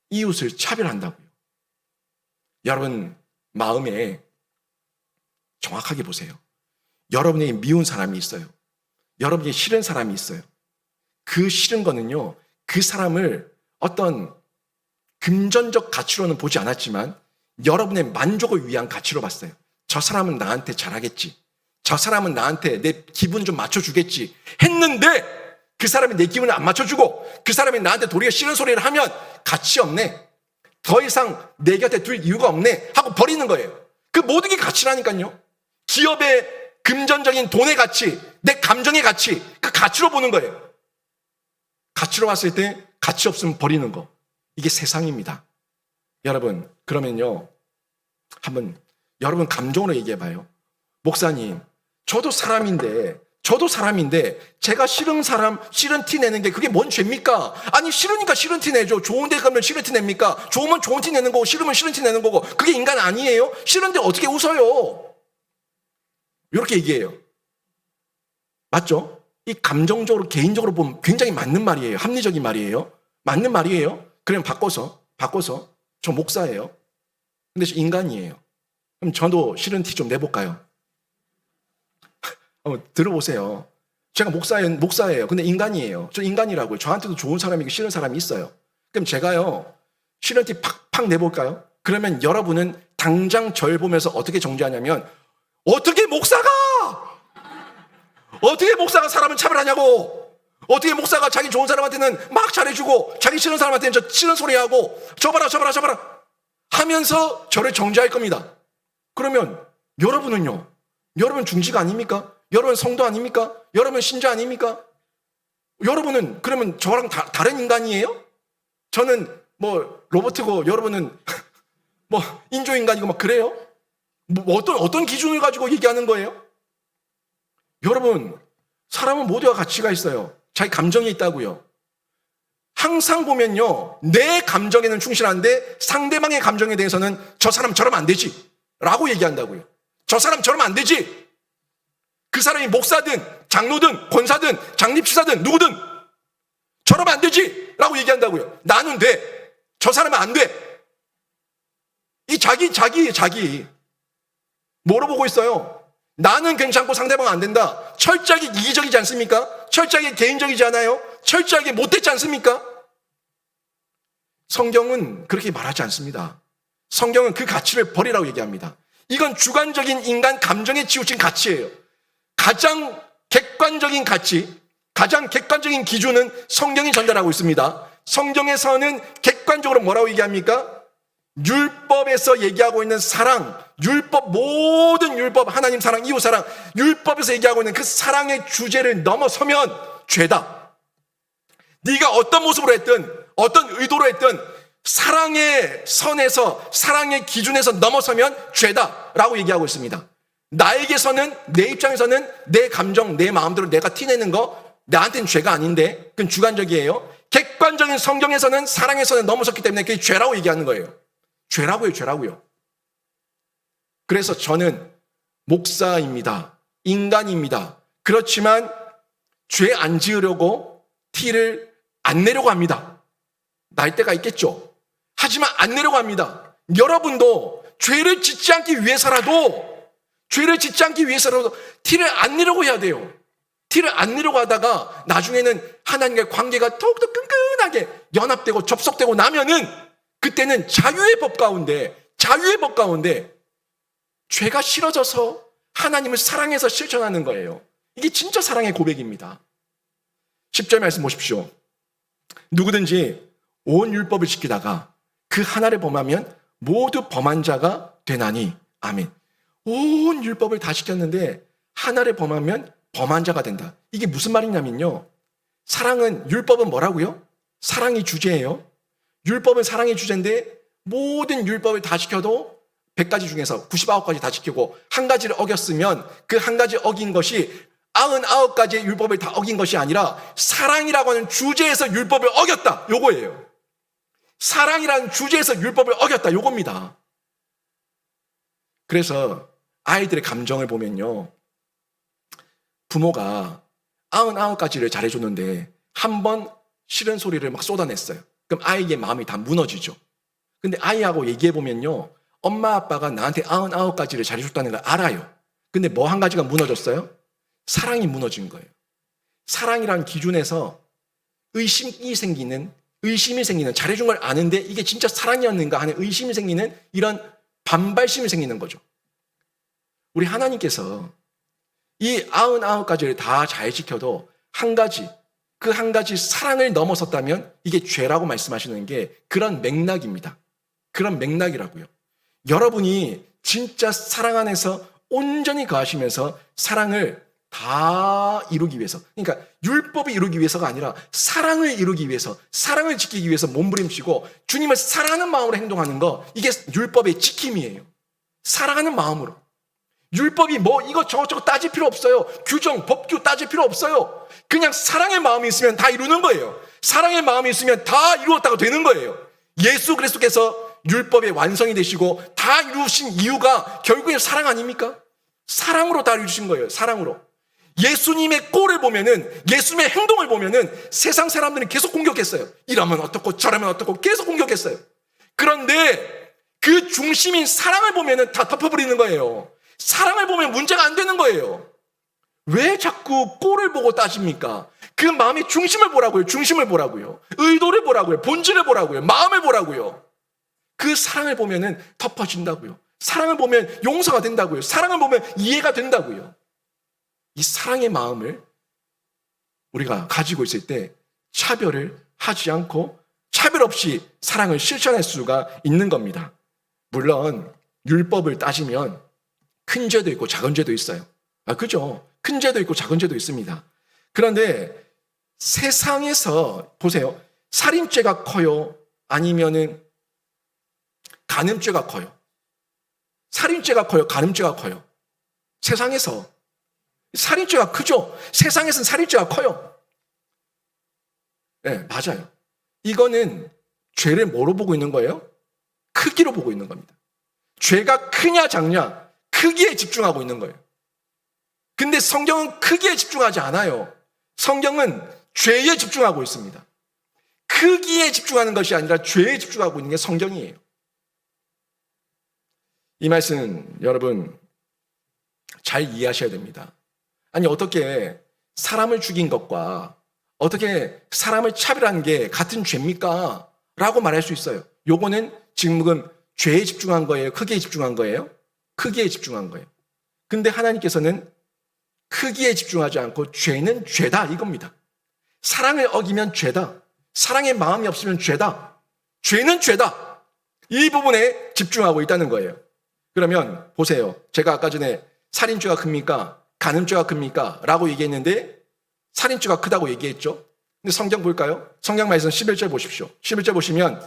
이웃을 차별한다고요. 여러분 마음에 정확하게 보세요. 여러분에게 미운 사람이 있어요. 여러분에게 싫은 사람이 있어요. 그 싫은 거는요, 그 사람을 어떤 금전적 가치로는 보지 않았지만 여러분의 만족을 위한 가치로 봤어요. 저 사람은 나한테 잘하겠지. 저 사람은 나한테 내 기분 좀 맞춰주겠지. 했는데 그 사람이 내 기분을 안 맞춰주고 그 사람이 나한테 도리어 싫은 소리를 하면 가치 없네. 더 이상 내 곁에 둘 이유가 없네 하고 버리는 거예요. 그 모든 게 가치라니까요. 기업의 금전적인 돈의 가치, 내 감정의 가치, 그 가치로 보는 거예요. 가치로 봤을 때 가치 없으면 버리는 거. 이게 세상입니다. 여러분, 그러면요. 한번 여러분 감정으로 얘기해 봐요. 목사님, 저도 사람인데 제가 싫은 사람 싫은 티 내는 게 그게 뭔 죄입니까? 아니 싫으니까 싫은 티 내죠. 좋은데 가면 싫은 티 냅니까? 좋으면 좋은 티 내는 거고 싫으면 싫은 티 내는 거고 그게 인간 아니에요? 싫은데 어떻게 웃어요? 이렇게 얘기해요. 맞죠? 이 감정적으로 개인적으로 보면 굉장히 맞는 말이에요. 합리적인 말이에요. 맞는 말이에요. 그럼 바꿔서 저 목사예요. 근데 저 인간이에요. 그럼 저도 싫은 티 좀 내볼까요? 한번 들어보세요. 제가 목사예요. 근데 인간이에요. 저 인간이라고요. 저한테도 좋은 사람이고 싫은 사람이 있어요. 그럼 제가요, 싫은 티 팍팍 내볼까요? 그러면 여러분은 당장 절 보면서 어떻게 정죄하냐면, 어떻게 목사가 사람을 차별하냐고! 어떻게 목사가 자기 좋은 사람한테는 막 잘해주고, 자기 싫은 사람한테는 저 싫은 소리 하고, 저 봐라 하면서 저를 정죄할 겁니다. 그러면 여러분은요? 여러분 중지가 아닙니까? 여러분 성도 아닙니까? 여러분 신자 아닙니까? 여러분은 그러면 저랑 다른 인간이에요? 저는 뭐 로봇이고 여러분은 뭐 인조인간이고 막 그래요? 뭐 어떤 기준을 가지고 얘기하는 거예요? 여러분, 사람은 모두가 가치가 있어요. 자기 감정이 있다고요. 항상 보면요, 내 감정에는 충실한데 상대방의 감정에 대해서는 저 사람 저러면 안 되지 라고 얘기한다고요. 저 사람 저러면 안 되지. 그 사람이 목사든 장로든 권사든 장립치사든 누구든 저러면 안 되지 라고 얘기한다고요. 나는 돼. 저 사람은 안 돼. 이 자기 뭐로 보고 있어요? 나는 괜찮고 상대방은 안 된다. 철저하게 이기적이지 않습니까? 철저하게 개인적이지 않아요? 철저하게 못됐지 않습니까? 성경은 그렇게 말하지 않습니다. 성경은 그 가치를 버리라고 얘기합니다. 이건 주관적인 인간 감정에 치우친 가치예요. 가장 객관적인 가치, 가장 객관적인 기준은 성경이 전달하고 있습니다. 성경에서는 객관적으로 뭐라고 얘기합니까? 율법에서 얘기하고 있는 사랑, 모든 율법, 하나님 사랑, 이웃 사랑, 율법에서 얘기하고 있는 그 사랑의 주제를 넘어서면 죄다. 네가 어떤 모습으로 했든, 어떤 의도로 했든 사랑의 선에서, 사랑의 기준에서 넘어서면 죄다라고 얘기하고 있습니다. 나에게서는, 내 입장에서는 내 감정, 내 마음대로 내가 티내는 거 나한테는 죄가 아닌데 그건 주관적이에요. 객관적인 성경에서는 사랑에서는 넘어섰기 때문에 그게 죄라고 얘기하는 거예요. 죄라고요. 그래서 저는 목사입니다. 인간입니다. 그렇지만 죄 안 지으려고 티를 안 내려고 합니다. 날 때가 있겠죠. 하지만 안 내려고 합니다. 여러분도 죄를 짓지 않기 위해서라도 티를 안 내려고 해야 돼요. 티를 안 내려고 하다가 나중에는 하나님과의 관계가 더욱더 끈끈하게 연합되고 접속되고 나면은 그때는 자유의 법 가운데 죄가 싫어져서 하나님을 사랑해서 실천하는 거예요. 이게 진짜 사랑의 고백입니다. 10절 말씀 보십시오. 누구든지 온 율법을 지키다가 그 하나를 범하면 모두 범한 자가 되나니. 아멘. 온 율법을 다 지켰는데 하나를 범하면 범한 자가 된다. 이게 무슨 말이냐면요. 율법은 뭐라고요? 사랑이 주제예요. 율법은 사랑의 주제인데 모든 율법을 다 지켜도 100가지 중에서 99가지 다 지키고 한 가지를 어겼으면 그 한 가지 어긴 것이 99가지의 율법을 다 어긴 것이 아니라 사랑이라고 하는 주제에서 율법을 어겼다. 요거예요. 사랑이라는 주제에서 율법을 어겼다. 요겁니다. 그래서 아이들의 감정을 보면요. 부모가 99가지를 잘해줬는데 한 번 싫은 소리를 막 쏟아냈어요. 그럼 아이의 마음이 다 무너지죠. 근데 아이하고 얘기해보면요. 엄마 아빠가 나한테 99가지를 잘해줬다는 걸 알아요. 근데 뭐 한 가지가 무너졌어요? 사랑이 무너진 거예요. 사랑이라는 기준에서 의심이 생기는, 잘해준 걸 아는데 이게 진짜 사랑이었는가 하는 의심이 생기는 이런 반발심이 생기는 거죠. 우리 하나님께서 이 99가지를 다 잘 지켜도 한 가지, 그 한 가지 사랑을 넘어섰다면 이게 죄라고 말씀하시는 게 그런 맥락입니다. 그런 맥락이라고요. 여러분이 진짜 사랑 안에서 온전히 거하시면서 사랑을 다 이루기 위해서, 그러니까 율법을 이루기 위해서가 아니라 사랑을 이루기 위해서, 사랑을 지키기 위해서 몸부림치고 주님을 사랑하는 마음으로 행동하는 거, 이게 율법의 지킴이에요. 사랑하는 마음으로. 율법이 뭐 이거 저거 따질 필요 없어요. 규정, 법규 따질 필요 없어요. 그냥 사랑의 마음이 있으면 다 이루는 거예요. 사랑의 마음이 있으면 다 이루었다고 되는 거예요. 예수 그리스도께서 율법의 완성이 되시고 다 이루신 이유가 결국엔 사랑 아닙니까? 사랑으로 다 이루신 거예요. 사랑으로. 예수님의 꼴을 보면은, 예수님의 행동을 보면은 세상 사람들은 계속 공격했어요. 이러면 어떻고 저러면 어떻고 계속 공격했어요. 그런데 그 중심인 사랑을 보면은 다 덮어버리는 거예요. 사랑을 보면 문제가 안 되는 거예요. 왜 자꾸 꼴을 보고 따집니까? 그 마음의 중심을 보라고요. 중심을 보라고요. 의도를 보라고요. 본질을 보라고요. 마음을 보라고요. 그 사랑을 보면은 덮어진다고요. 사랑을 보면 용서가 된다고요. 사랑을 보면 이해가 된다고요. 이 사랑의 마음을 우리가 가지고 있을 때 차별을 하지 않고 차별 없이 사랑을 실천할 수가 있는 겁니다. 물론 율법을 따지면 큰 죄도 있고 작은 죄도 있어요. 그죠? 큰 죄도 있고 작은 죄도 있습니다. 그런데 세상에서 보세요. 살인죄가 커요? 아니면은 간음죄가 커요? 살인죄가 커요? 간음죄가 커요? 세상에서 살인죄가 크죠? 세상에서는 살인죄가 커요. 네, 맞아요. 이거는 죄를 뭐로 보고 있는 거예요? 크기로 보고 있는 겁니다. 죄가 크냐 작냐 크기에 집중하고 있는 거예요. 근데 성경은 크기에 집중하지 않아요. 성경은 죄에 집중하고 있습니다. 크기에 집중하는 것이 아니라 죄에 집중하고 있는 게 성경이에요. 이 말씀은 여러분 잘 이해하셔야 됩니다. 아니 어떻게 사람을 죽인 것과 어떻게 사람을 차별한 게 같은 죄입니까? 라고 말할 수 있어요. 요거는 지금 죄에 집중한 거예요? 크기에 집중한 거예요? 크기에 집중한 거예요. 근데 하나님께서는 크기에 집중하지 않고 죄는 죄다 이겁니다. 사랑을 어기면 죄다. 사랑의 마음이 없으면 죄다. 죄는 죄다. 이 부분에 집중하고 있다는 거예요. 그러면 보세요. 제가 아까 전에 살인죄가 큽니까? 간음죄가 큽니까? 라고 얘기했는데 살인죄가 크다고 얘기했죠. 근데 성경 볼까요? 성경 말씀 11절 보십시오. 11절 보시면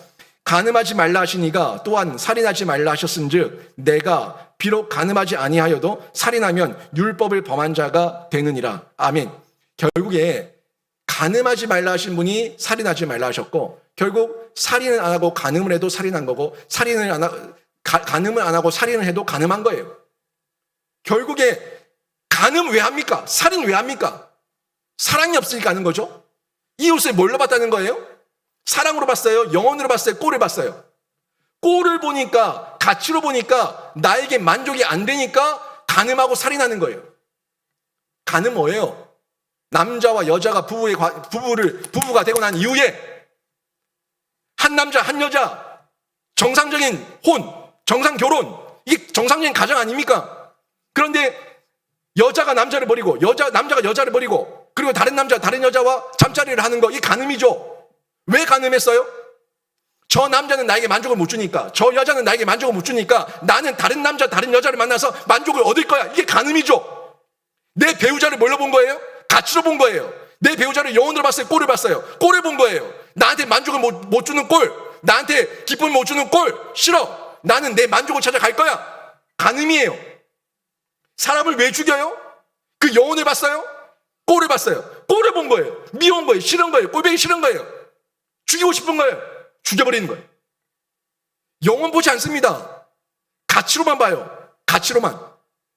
간음하지 말라 하시니가 또한 살인하지 말라 하셨은즉 내가 비록 간음하지 아니하여도 살인하면 율법을 범한 자가 되느니라. 아멘. 결국에 간음하지 말라 하신 분이 살인하지 말라 하셨고 결국 살인을 안 하고 간음을 해도 살인한 거고 간음을 안 하고 살인을 해도 간음한 거예요. 결국에 간음 왜 합니까? 살인 왜 합니까? 사랑이 없으니까 하는 거죠. 이웃을 뭘로 봤다는 거예요? 사랑으로 봤어요? 영혼으로 봤어요? 꼴을 봤어요? 꼴을 보니까 가치로 보니까 나에게 만족이 안 되니까 간음하고 살인하는 거예요. 간음 뭐예요? 남자와 여자가 부부가 되고 난 이후에 한 남자 한 여자 정상적인 정상 결혼 이게 정상적인 가정 아닙니까? 그런데 여자가 남자를 버리고 남자가 여자를 버리고 그리고 다른 남자 다른 여자와 잠자리를 하는 거 이게 간음이죠. 왜 간음했어요? 저 남자는 나에게 만족을 못 주니까 저 여자는 나에게 만족을 못 주니까 나는 다른 남자 다른 여자를 만나서 만족을 얻을 거야. 이게 간음이죠. 내 배우자를 뭘로 본 거예요? 가치로 본 거예요. 내 배우자를 영혼으로 봤어요? 꼴을 봤어요? 꼴을 본 거예요. 나한테 만족을 못 주는 꼴, 나한테 기쁨을 못 주는 꼴 싫어. 나는 내 만족을 찾아갈 거야. 간음이에요. 사람을 왜 죽여요? 그 영혼을 봤어요? 꼴을 봤어요. 꼴을 본 거예요. 미운 거예요. 싫은 거예요. 꼴보기 싫은 거예요. 죽이고 싶은 거예요. 죽여버리는 거예요. 영혼 보지 않습니다. 가치로만 봐요. 가치로만.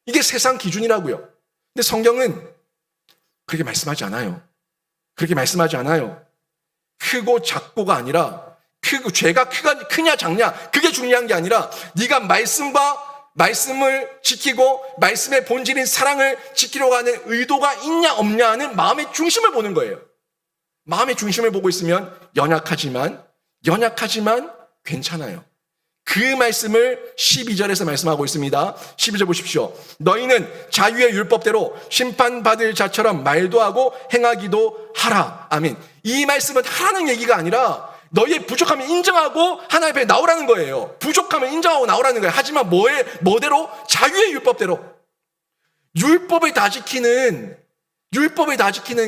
이게 세상 기준이라고요. 근데 성경은 그렇게 말씀하지 않아요. 그렇게 말씀하지 않아요. 크고 작고가 아니라 죄가 크냐 작냐 그게 중요한 게 아니라 네가 말씀을 지키고 말씀의 본질인 사랑을 지키려고 하는 의도가 있냐 없냐 하는 마음의 중심을 보는 거예요. 마음의 중심을 보고 있으면 연약하지만 괜찮아요. 그 말씀을 12절에서 말씀하고 있습니다. 12절 보십시오. 너희는 자유의 율법대로 심판받을 자처럼 말도 하고 행하기도 하라. 아멘. 이 말씀은 하라는 얘기가 아니라 너희의 부족함을 인정하고 하나님 앞에 나오라는 거예요. 부족함을 인정하고 나오라는 거예요. 하지만 뭐대로? 자유의 율법대로. 율법을 다 지키는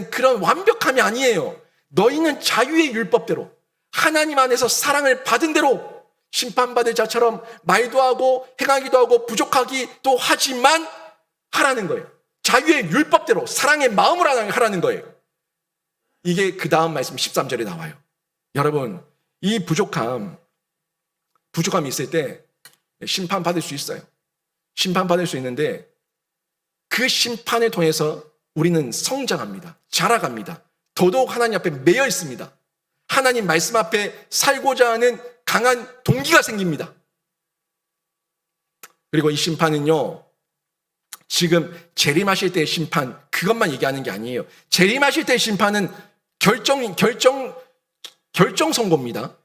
그런 완벽함이 아니에요. 너희는 자유의 율법대로 하나님 안에서 사랑을 받은 대로 심판받을 자처럼 말도 하고 행하기도 하고 부족하기도 하지만 하라는 거예요. 자유의 율법대로 사랑의 마음으로 하라는 거예요. 이게 그 다음 말씀 13절에 나와요. 여러분, 이 부족함이 있을 때 심판받을 수 있어요. 심판받을 수 있는데 그 심판을 통해서 우리는 성장합니다. 자라갑니다. 더더욱 하나님 앞에 매여 있습니다. 하나님 말씀 앞에 살고자 하는 강한 동기가 생깁니다. 그리고 이 심판은요, 지금 재림하실 때의 심판, 그것만 얘기하는 게 아니에요. 재림하실 때의 심판은 결정 선고입니다.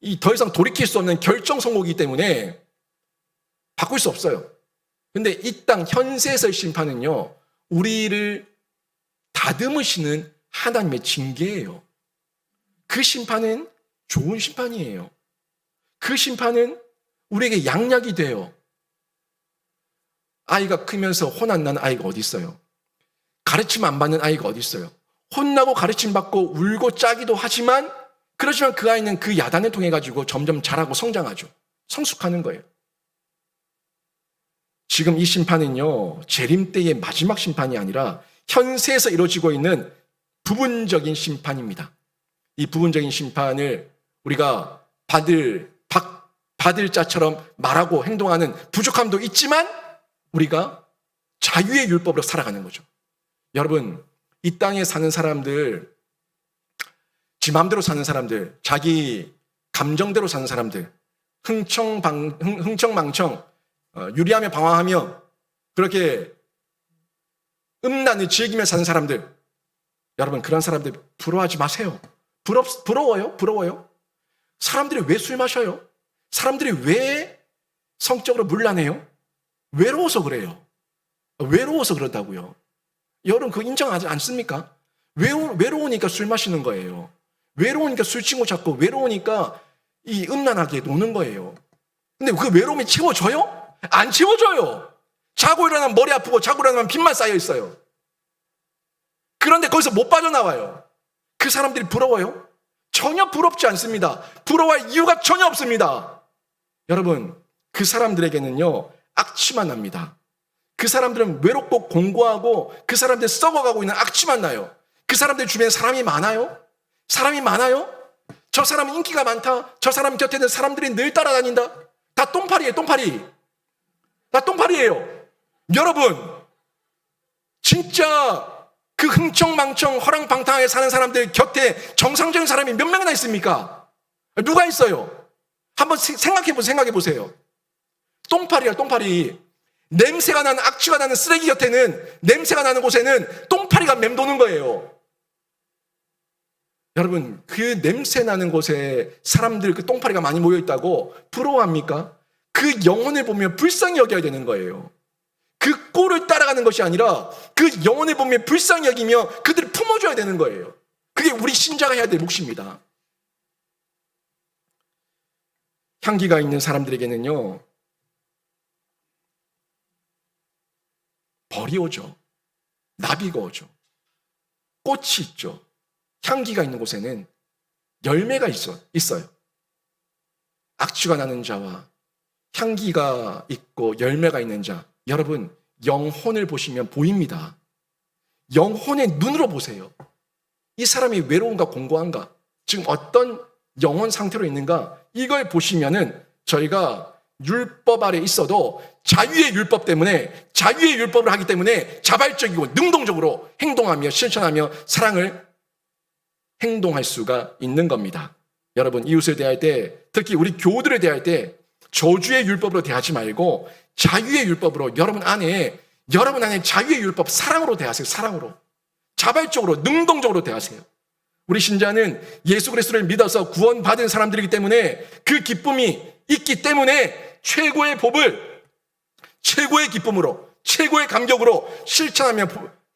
이 더 이상 돌이킬 수 없는 결정 선고이기 때문에 바꿀 수 없어요. 근데 이 땅 현세에서의 심판은요, 우리를 다듬으시는 하나님의 징계예요. 그 심판은 좋은 심판이에요. 그 심판은 우리에게 양약이 돼요. 아이가 크면서 혼 안 나는 아이가 어디 있어요? 가르침 안 받는 아이가 어디 있어요? 혼나고 가르침 받고 울고 짜기도 하지만 그렇지만 그 아이는 그 야단을 통해 가지고 점점 자라고 성장하죠. 성숙하는 거예요. 지금 이 심판은요, 재림 때의 마지막 심판이 아니라 현세에서 이루어지고 있는 부분적인 심판입니다. 이 부분적인 심판을 우리가 받을 자처럼 말하고 행동하는 부족함도 있지만 우리가 자유의 율법으로 살아가는 거죠. 여러분, 이 땅에 사는 사람들, 지 마음대로 사는 사람들, 자기 감정대로 사는 사람들, 흥청망청, 유리하며 방황하며 그렇게 음란을 즐기며 사는 사람들, 여러분, 그런 사람들 부러워하지 마세요. 부러워요? 사람들이 왜 술 마셔요? 사람들이 왜 성적으로 문란해요? 외로워서 그래요. 외로워서 그런다고요. 여러분, 그거 인정하지 않습니까? 외로우니까 술 마시는 거예요. 외로우니까 술 친구 찾고, 외로우니까 이 음란하게 노는 거예요. 근데 그 외로움이 채워져요? 안 채워져요. 자고 일어나면 머리 아프고, 자고 일어나면 빚만 쌓여 있어요. 그런데 거기서 못 빠져나와요. 그 사람들이 부러워요? 전혀 부럽지 않습니다. 부러워할 이유가 전혀 없습니다. 여러분, 그 사람들에게는요, 악취만 납니다. 그 사람들은 외롭고 공고하고 그 사람들 썩어가고 있는 악취만 나요. 그 사람들 주변에 사람이 많아요? 저 사람은 인기가 많다. 저 사람 곁에는 사람들이 늘 따라다닌다. 다 똥파리예요. 다 똥파리예요. 여러분, 진짜 그 흥청망청 허랑방탕하게 사는 사람들 곁에 정상적인 사람이 몇 명이나 있습니까? 누가 있어요? 한번 생각해 보세요. 똥파리야, 똥파리. 냄새가 나는, 악취가 나는 쓰레기 곁에는, 냄새가 나는 곳에는 똥파리가 맴도는 거예요. 여러분, 그 냄새 나는 곳에 사람들, 그 똥파리가 많이 모여 있다고 부러워합니까? 그 영혼을 보면 불쌍히 여겨야 되는 거예요. 그 꼴을 따라가는 것이 아니라 그 영혼을 보면 불쌍히 여기며 그들을 품어줘야 되는 거예요. 그게 우리 신자가 해야 될 몫입니다. 향기가 있는 사람들에게는요, 벌이 오죠. 나비가 오죠. 꽃이 있죠. 향기가 있는 곳에는 열매가 있어요. 악취가 나는 자와 향기가 있고 열매가 있는 자, 여러분, 영혼을 보시면 보입니다. 영혼의 눈으로 보세요. 이 사람이 외로운가 공고한가, 지금 어떤 영혼 상태로 있는가, 이걸 보시면은 저희가 율법 아래 있어도 자유의 율법 때문에, 자유의 율법을 하기 때문에 자발적이고 능동적으로 행동하며 실천하며 사랑을 행동할 수가 있는 겁니다. 여러분, 이웃을 대할 때, 특히 우리 교우들을 대할 때 저주의 율법으로 대하지 말고 자유의 율법으로 여러분 안에 자유의 율법, 사랑으로 대하세요. 사랑으로. 자발적으로, 능동적으로 대하세요. 우리 신자는 예수 그리스도를 믿어서 구원받은 사람들이기 때문에 그 기쁨이 있기 때문에 최고의 법을 최고의 기쁨으로, 최고의 감격으로 실천하며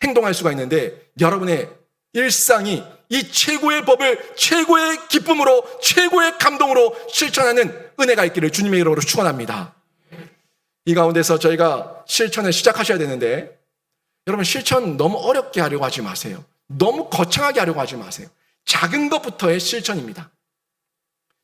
행동할 수가 있는데, 여러분의 일상이 이 최고의 법을 최고의 기쁨으로, 최고의 감동으로 실천하는 은혜가 있기를 주님의 이름으로 축원합니다. 이 가운데서 저희가 실천을 시작하셔야 되는데, 여러분 실천 너무 어렵게 하려고 하지 마세요. 너무 거창하게 하려고 하지 마세요. 작은 것부터의 실천입니다.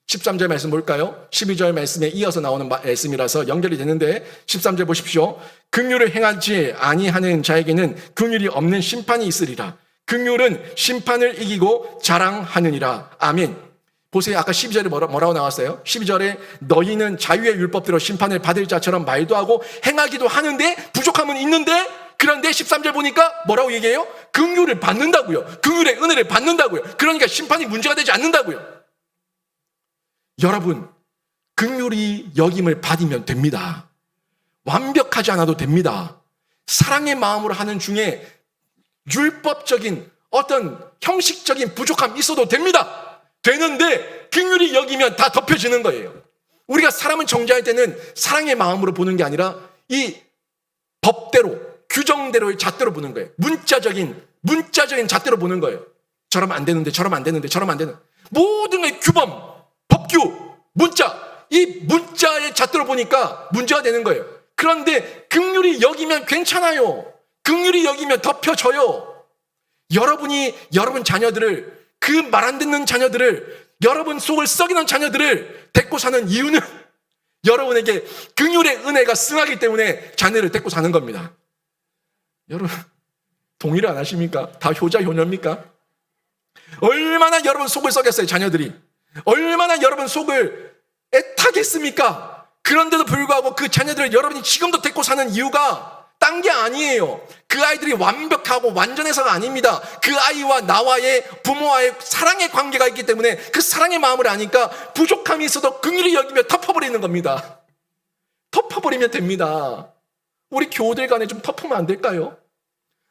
13절 말씀 볼까요? 12절 말씀에 이어서 나오는 말씀이라서 연결이 되는데 13절 보십시오. 긍휼을 행하지 아니하는 자에게는 긍휼이 없는 심판이 있으리라. 긍휼은 심판을 이기고 자랑하느니라. 아멘. 보세요. 아까 12절에 뭐라고 나왔어요? 12절에 너희는 자유의 율법대로 심판을 받을 자처럼 말도 하고 행하기도 하는데 부족함은 있는데, 그런데 13절 보니까 뭐라고 얘기해요? 긍휼을 받는다고요. 긍휼의 은혜를 받는다고요. 그러니까 심판이 문제가 되지 않는다고요. 여러분, 긍휼히 여김을 받으면 됩니다. 완벽하지 않아도 됩니다. 사랑의 마음으로 하는 중에 율법적인 어떤 형식적인 부족함이 있어도 됩니다. 되는데 긍휼히 여기면 다 덮여지는 거예요. 우리가 사람을 정죄할 때는 사랑의 마음으로 보는 게 아니라 이 법대로, 규정대로의 잣대로 보는 거예요. 문자적인 잣대로 보는 거예요. 저러면 안 되는데, 저러면 안 되는데, 저러면 안 되는, 모든 게 규범, 법규, 문자, 이 문자의 잣대로 보니까 문제가 되는 거예요. 그런데 긍휼히 여기면 괜찮아요. 긍휼히 여기면 덮여져요. 여러분 자녀들을, 그 말 안 듣는 자녀들을, 여러분 속을 썩이는 자녀들을 데리고 사는 이유는 여러분에게 긍휼의 은혜가 승하기 때문에 자녀를 데리고 사는 겁니다. 여러분 동의를 안 하십니까? 다 효자 효녀입니까? 얼마나 여러분 속을 썩였어요, 자녀들이. 얼마나 여러분 속을 애타겠습니까? 그런데도 불구하고 그 자녀들을 여러분이 지금도 데리고 사는 이유가 딴 게 아니에요. 그 아이들이 완벽하고 완전해서가 아닙니다. 그 아이와 나와의, 부모와의 사랑의 관계가 있기 때문에 그 사랑의 마음을 아니까 부족함이 있어도 긍휼히 여기며 덮어버리는 겁니다. 덮어버리면 됩니다. 우리 교우들 간에 좀 덮으면 안 될까요?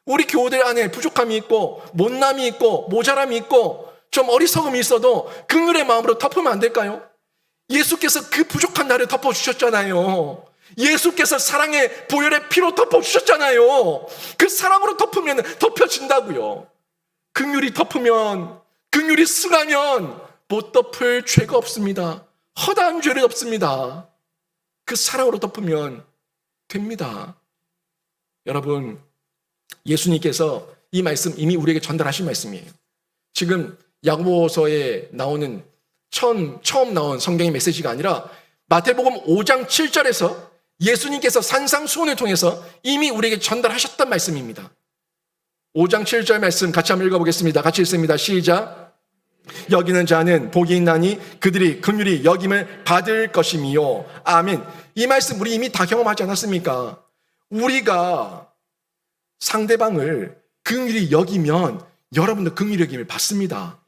우리 교우들 안에 부족함이 있고 못남이 있고 모자람이 있고 좀 어리석음이 있어도 긍휼의 마음으로 덮으면 안 될까요? 예수께서 그 부족한 나를 덮어주셨잖아요. 예수께서 사랑의 보혈의 피로 덮어주셨잖아요. 그 사랑으로 덮으면 덮여진다고요. 긍휼히 덮으면, 긍휼히 승하면 못 덮을 죄가 없습니다. 허다한 죄는 없습니다. 그 사랑으로 덮으면 됩니다. 여러분, 예수님께서 이 말씀 이미 우리에게 전달하신 말씀이에요. 지금 야고보서에 나오는 처음 나온 성경의 메시지가 아니라 마태복음 5장 7절에서 예수님께서 산상수훈을 통해서 이미 우리에게 전달하셨던 말씀입니다. 5장 7절 말씀 같이 한번 읽어보겠습니다. 같이 읽습니다. 시작. 여기는 자는 복이 있나니 그들이 긍휼히 여김을 받을 것이미요. 아멘. 이 말씀 우리 이미 다 경험하지 않았습니까? 우리가 상대방을 긍휼히 여기면 여러분도 긍휼히 여김을 받습니다.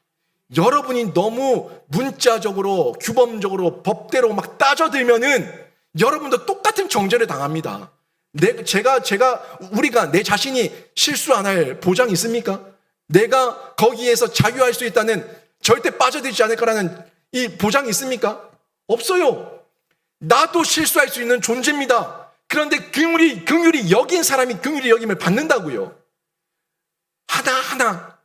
여러분이 너무 문자적으로, 규범적으로, 법대로 막 따져들면은 여러분도 똑같은 정죄를 당합니다. 우리가 내 자신이 실수 안 할 보장이 있습니까? 내가 거기에서 자유할 수 있다는, 절대 빠져들지 않을 거라는 이 보장이 있습니까? 없어요. 나도 실수할 수 있는 존재입니다. 그런데 긍휼히 여긴 사람이 긍휼히 여김을 받는다고요. 하나하나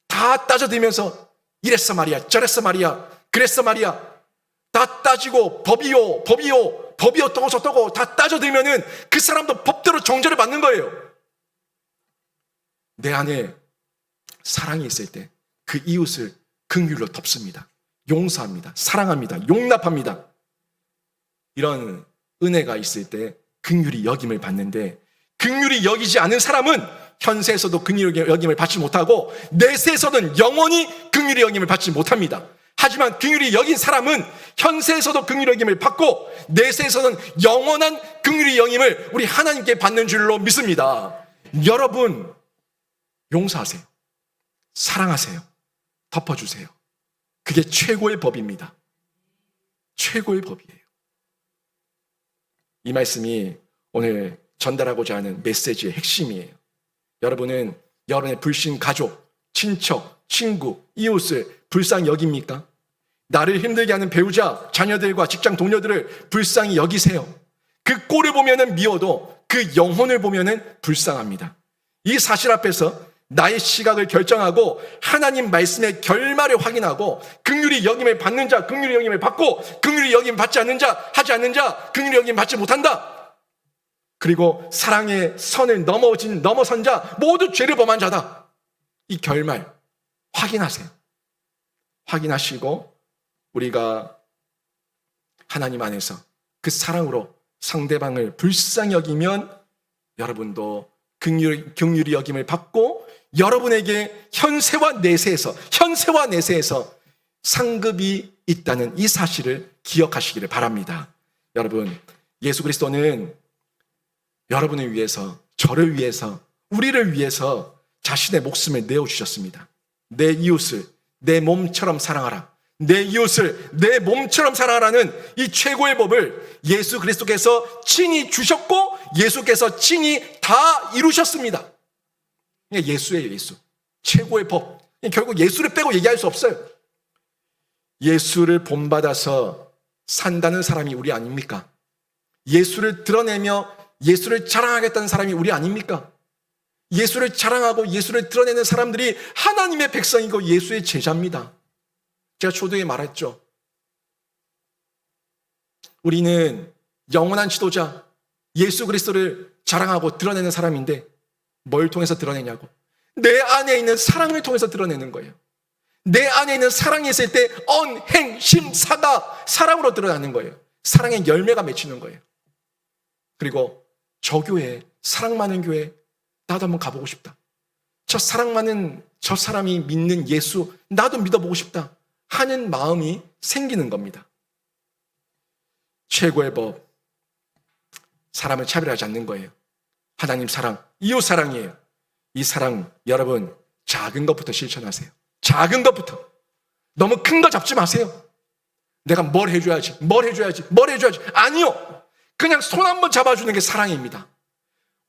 다 따져들면서 이랬어 말이야, 저랬어 말이야, 그랬어 말이야, 다 따지고 법이 어떠고 저떠고 다 따져들면은 그 사람도 법대로 정죄를 받는 거예요. 내 안에 사랑이 있을 때 그 이웃을 긍휼로 덮습니다. 용서합니다. 사랑합니다. 용납합니다. 이런 은혜가 있을 때 긍휼히 여김을 받는데, 긍휼히 여기지 않은 사람은 현세에서도 긍휼히 여김을 받지 못하고 내세에서는 영원히 긍휼히 여김을 받지 못합니다. 하지만 긍휼히 여긴 사람은 현세에서도 긍휼히 여김을 받고 내세에서는 영원한 긍휼히 여김을 우리 하나님께 받는 줄로 믿습니다. 여러분, 용서하세요. 사랑하세요. 덮어주세요. 그게 최고의 법입니다. 최고의 법이에요. 이 말씀이 오늘 전달하고자 하는 메시지의 핵심이에요. 여러분은 여러분의 불신 가족, 친척, 친구, 이웃을 불쌍히 여깁니까? 나를 힘들게 하는 배우자, 자녀들과 직장 동료들을 불쌍히 여기세요. 그 꼴을 보면은 미워도 그 영혼을 보면은 불쌍합니다. 이 사실 앞에서 나의 시각을 결정하고 하나님 말씀의 결말을 확인하고 긍휼히 여김을 받는 자, 긍휼히 여김을 받고 긍휼히 여김을 받지 않는 자, 하지 않는 자, 긍휼히 여김을 받지 못한다. 그리고 사랑의 선을 넘어선 자 모두 죄를 범한 자다. 이 결말 확인하세요. 확인하시고 우리가 하나님 안에서 그 사랑으로 상대방을 불쌍히 여기면 여러분도 긍휼히 여김을 받고 여러분에게 현세와 내세에서 상급이 있다는 이 사실을 기억하시기를 바랍니다. 여러분, 예수 그리스도는 여러분을 위해서, 저를 위해서, 우리를 위해서 자신의 목숨을 내어주셨습니다. 내 이웃을 내 몸처럼 사랑하라. 내 이웃을 내 몸처럼 사랑하라는 이 최고의 법을 예수 그리스도께서 친히 주셨고 예수께서 친히 다 이루셨습니다. 예수예요, 예수. 최고의 법. 결국 예수를 빼고 얘기할 수 없어요. 예수를 본받아서 산다는 사람이 우리 아닙니까? 예수를 드러내며 예수를 자랑하겠다는 사람이 우리 아닙니까? 예수를 자랑하고 예수를 드러내는 사람들이 하나님의 백성이고 예수의 제자입니다. 제가 초두에 말했죠. 우리는 영원한 지도자 예수 그리스도를 자랑하고 드러내는 사람인데 뭘 통해서 드러내냐고. 내 안에 있는 사랑을 통해서 드러내는 거예요. 내 안에 있는 사랑이 있을 때 언행심사가 사랑으로 드러나는 거예요. 사랑의 열매가 맺히는 거예요. 그리고 저 교회, 사랑 많은 교회 나도 한번 가보고 싶다. 저 사랑 많은 저 사람이 믿는 예수 나도 믿어보고 싶다 하는 마음이 생기는 겁니다. 최고의 법, 사람을 차별하지 않는 거예요. 하나님 사랑, 이웃 사랑이에요. 이 사랑 여러분 작은 것부터 실천하세요. 작은 것부터. 너무 큰 거 잡지 마세요. 내가 뭘 해줘야지 아니요. 그냥 손 한번 잡아주는 게 사랑입니다.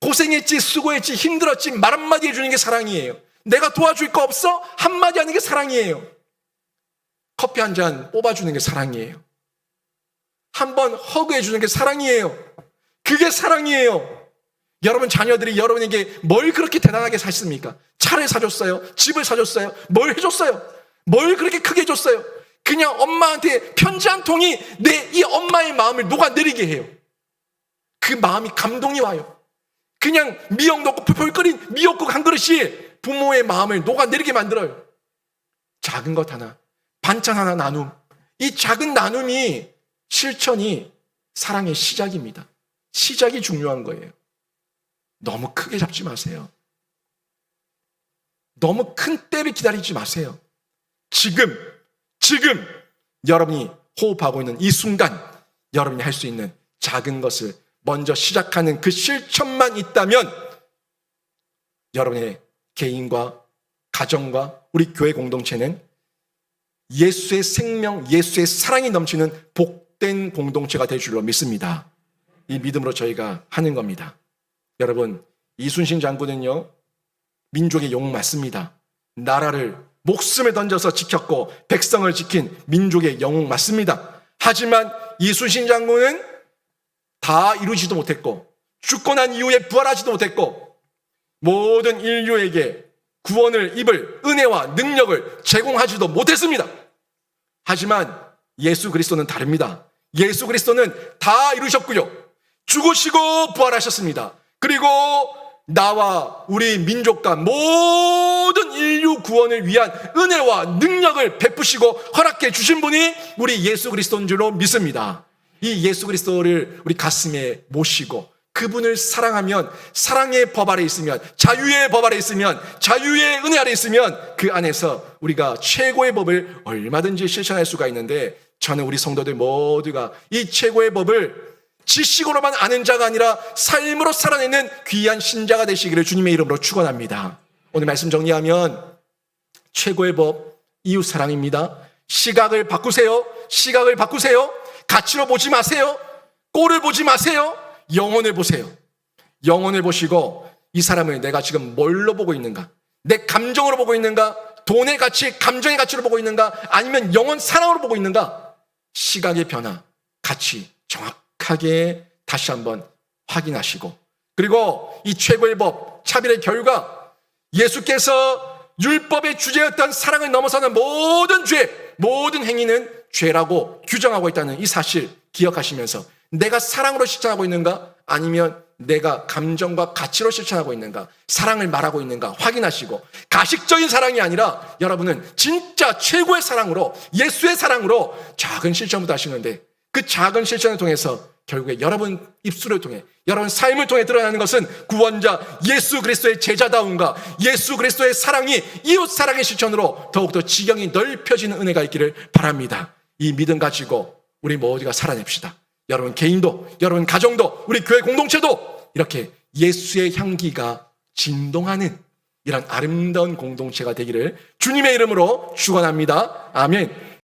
고생했지, 수고했지, 힘들었지 말 한마디 해주는 게 사랑이에요. 내가 도와줄 거 없어? 한마디 하는 게 사랑이에요. 커피 한 잔 뽑아주는 게 사랑이에요. 한번 허그해주는 게 사랑이에요. 그게 사랑이에요. 여러분 자녀들이 여러분에게 뭘 그렇게 대단하게 사셨습니까? 차를 사줬어요? 집을 사줬어요? 뭘 해줬어요? 뭘 그렇게 크게 해줬어요? 그냥 엄마한테 편지 한 통이 내 이 엄마의 마음을 녹아내리게 해요. 그 마음이 감동이 와요. 그냥 미역 넣고 펄펄 끓인 미역국 한 그릇이 부모의 마음을 녹아내리게 만들어요. 작은 것 하나, 반찬 하나 나눔. 이 작은 나눔이 실천이 사랑의 시작입니다. 시작이 중요한 거예요. 너무 크게 잡지 마세요. 너무 큰 때를 기다리지 마세요. 지금 여러분이 호흡하고 있는 이 순간 여러분이 할 수 있는 작은 것을 먼저 시작하는 그 실천만 있다면 여러분의 개인과 가정과 우리 교회 공동체는 예수의 생명, 예수의 사랑이 넘치는 복된 공동체가 될 줄로 믿습니다. 이 믿음으로 저희가 하는 겁니다. 여러분, 이순신 장군은요, 민족의 영웅 맞습니다. 나라를 목숨을 던져서 지켰고 백성을 지킨 민족의 영웅 맞습니다. 하지만 이순신 장군은 다 이루지도 못했고 죽고 난 이후에 부활하지도 못했고 모든 인류에게 구원을 입을 은혜와 능력을 제공하지도 못했습니다. 하지만 예수 그리스도는 다릅니다. 예수 그리스도는 다 이루셨고요. 죽으시고 부활하셨습니다. 그리고 나와 우리 민족과 모든 인류 구원을 위한 은혜와 능력을 베푸시고 허락해 주신 분이 우리 예수 그리스도인 줄로 믿습니다. 이 예수 그리스도를 우리 가슴에 모시고 그분을 사랑하면 사랑의 법 아래 있으면 자유의 법 아래 있으면 자유의 은혜 아래 있으면 그 안에서 우리가 최고의 법을 얼마든지 실천할 수가 있는데 저는 우리 성도들 모두가 이 최고의 법을 지식으로만 아는 자가 아니라 삶으로 살아내는 귀한 신자가 되시기를 주님의 이름으로 축원합니다. 오늘 말씀 정리하면 최고의 법 이웃 사랑입니다. 시각을 바꾸세요. 시각을 바꾸세요. 가치로 보지 마세요. 꼴을 보지 마세요. 영혼을 보세요. 영혼을 보시고 이 사람을 내가 지금 뭘로 보고 있는가? 내 감정으로 보고 있는가? 돈의 가치, 감정의 가치로 보고 있는가? 아니면 영혼 사랑으로 보고 있는가? 시각의 변화, 가치 정확하게 다시 한번 확인하시고, 그리고 이 최고의 법, 차별의 결과, 예수께서 율법의 주제였던 사랑을 넘어서는 모든 죄, 모든 행위는 죄라고 규정하고 있다는 이 사실 기억하시면서 내가 사랑으로 실천하고 있는가? 아니면 내가 감정과 가치로 실천하고 있는가? 사랑을 말하고 있는가? 확인하시고, 가식적인 사랑이 아니라 여러분은 진짜 최고의 사랑으로, 예수의 사랑으로 작은 실천부터 하시는데, 그 작은 실천을 통해서 결국에 여러분 입술을 통해, 여러분 삶을 통해 드러나는 것은 구원자 예수 그리스도의 제자다움과 예수 그리스도의 사랑이 이웃 사랑의 실천으로 더욱더 지경이 넓혀지는 은혜가 있기를 바랍니다. 이 믿음 가지고 우리 모두가 살아냅시다. 여러분 개인도, 여러분 가정도, 우리 교회 공동체도 이렇게 예수의 향기가 진동하는 이런 아름다운 공동체가 되기를 주님의 이름으로 축원합니다. 아멘.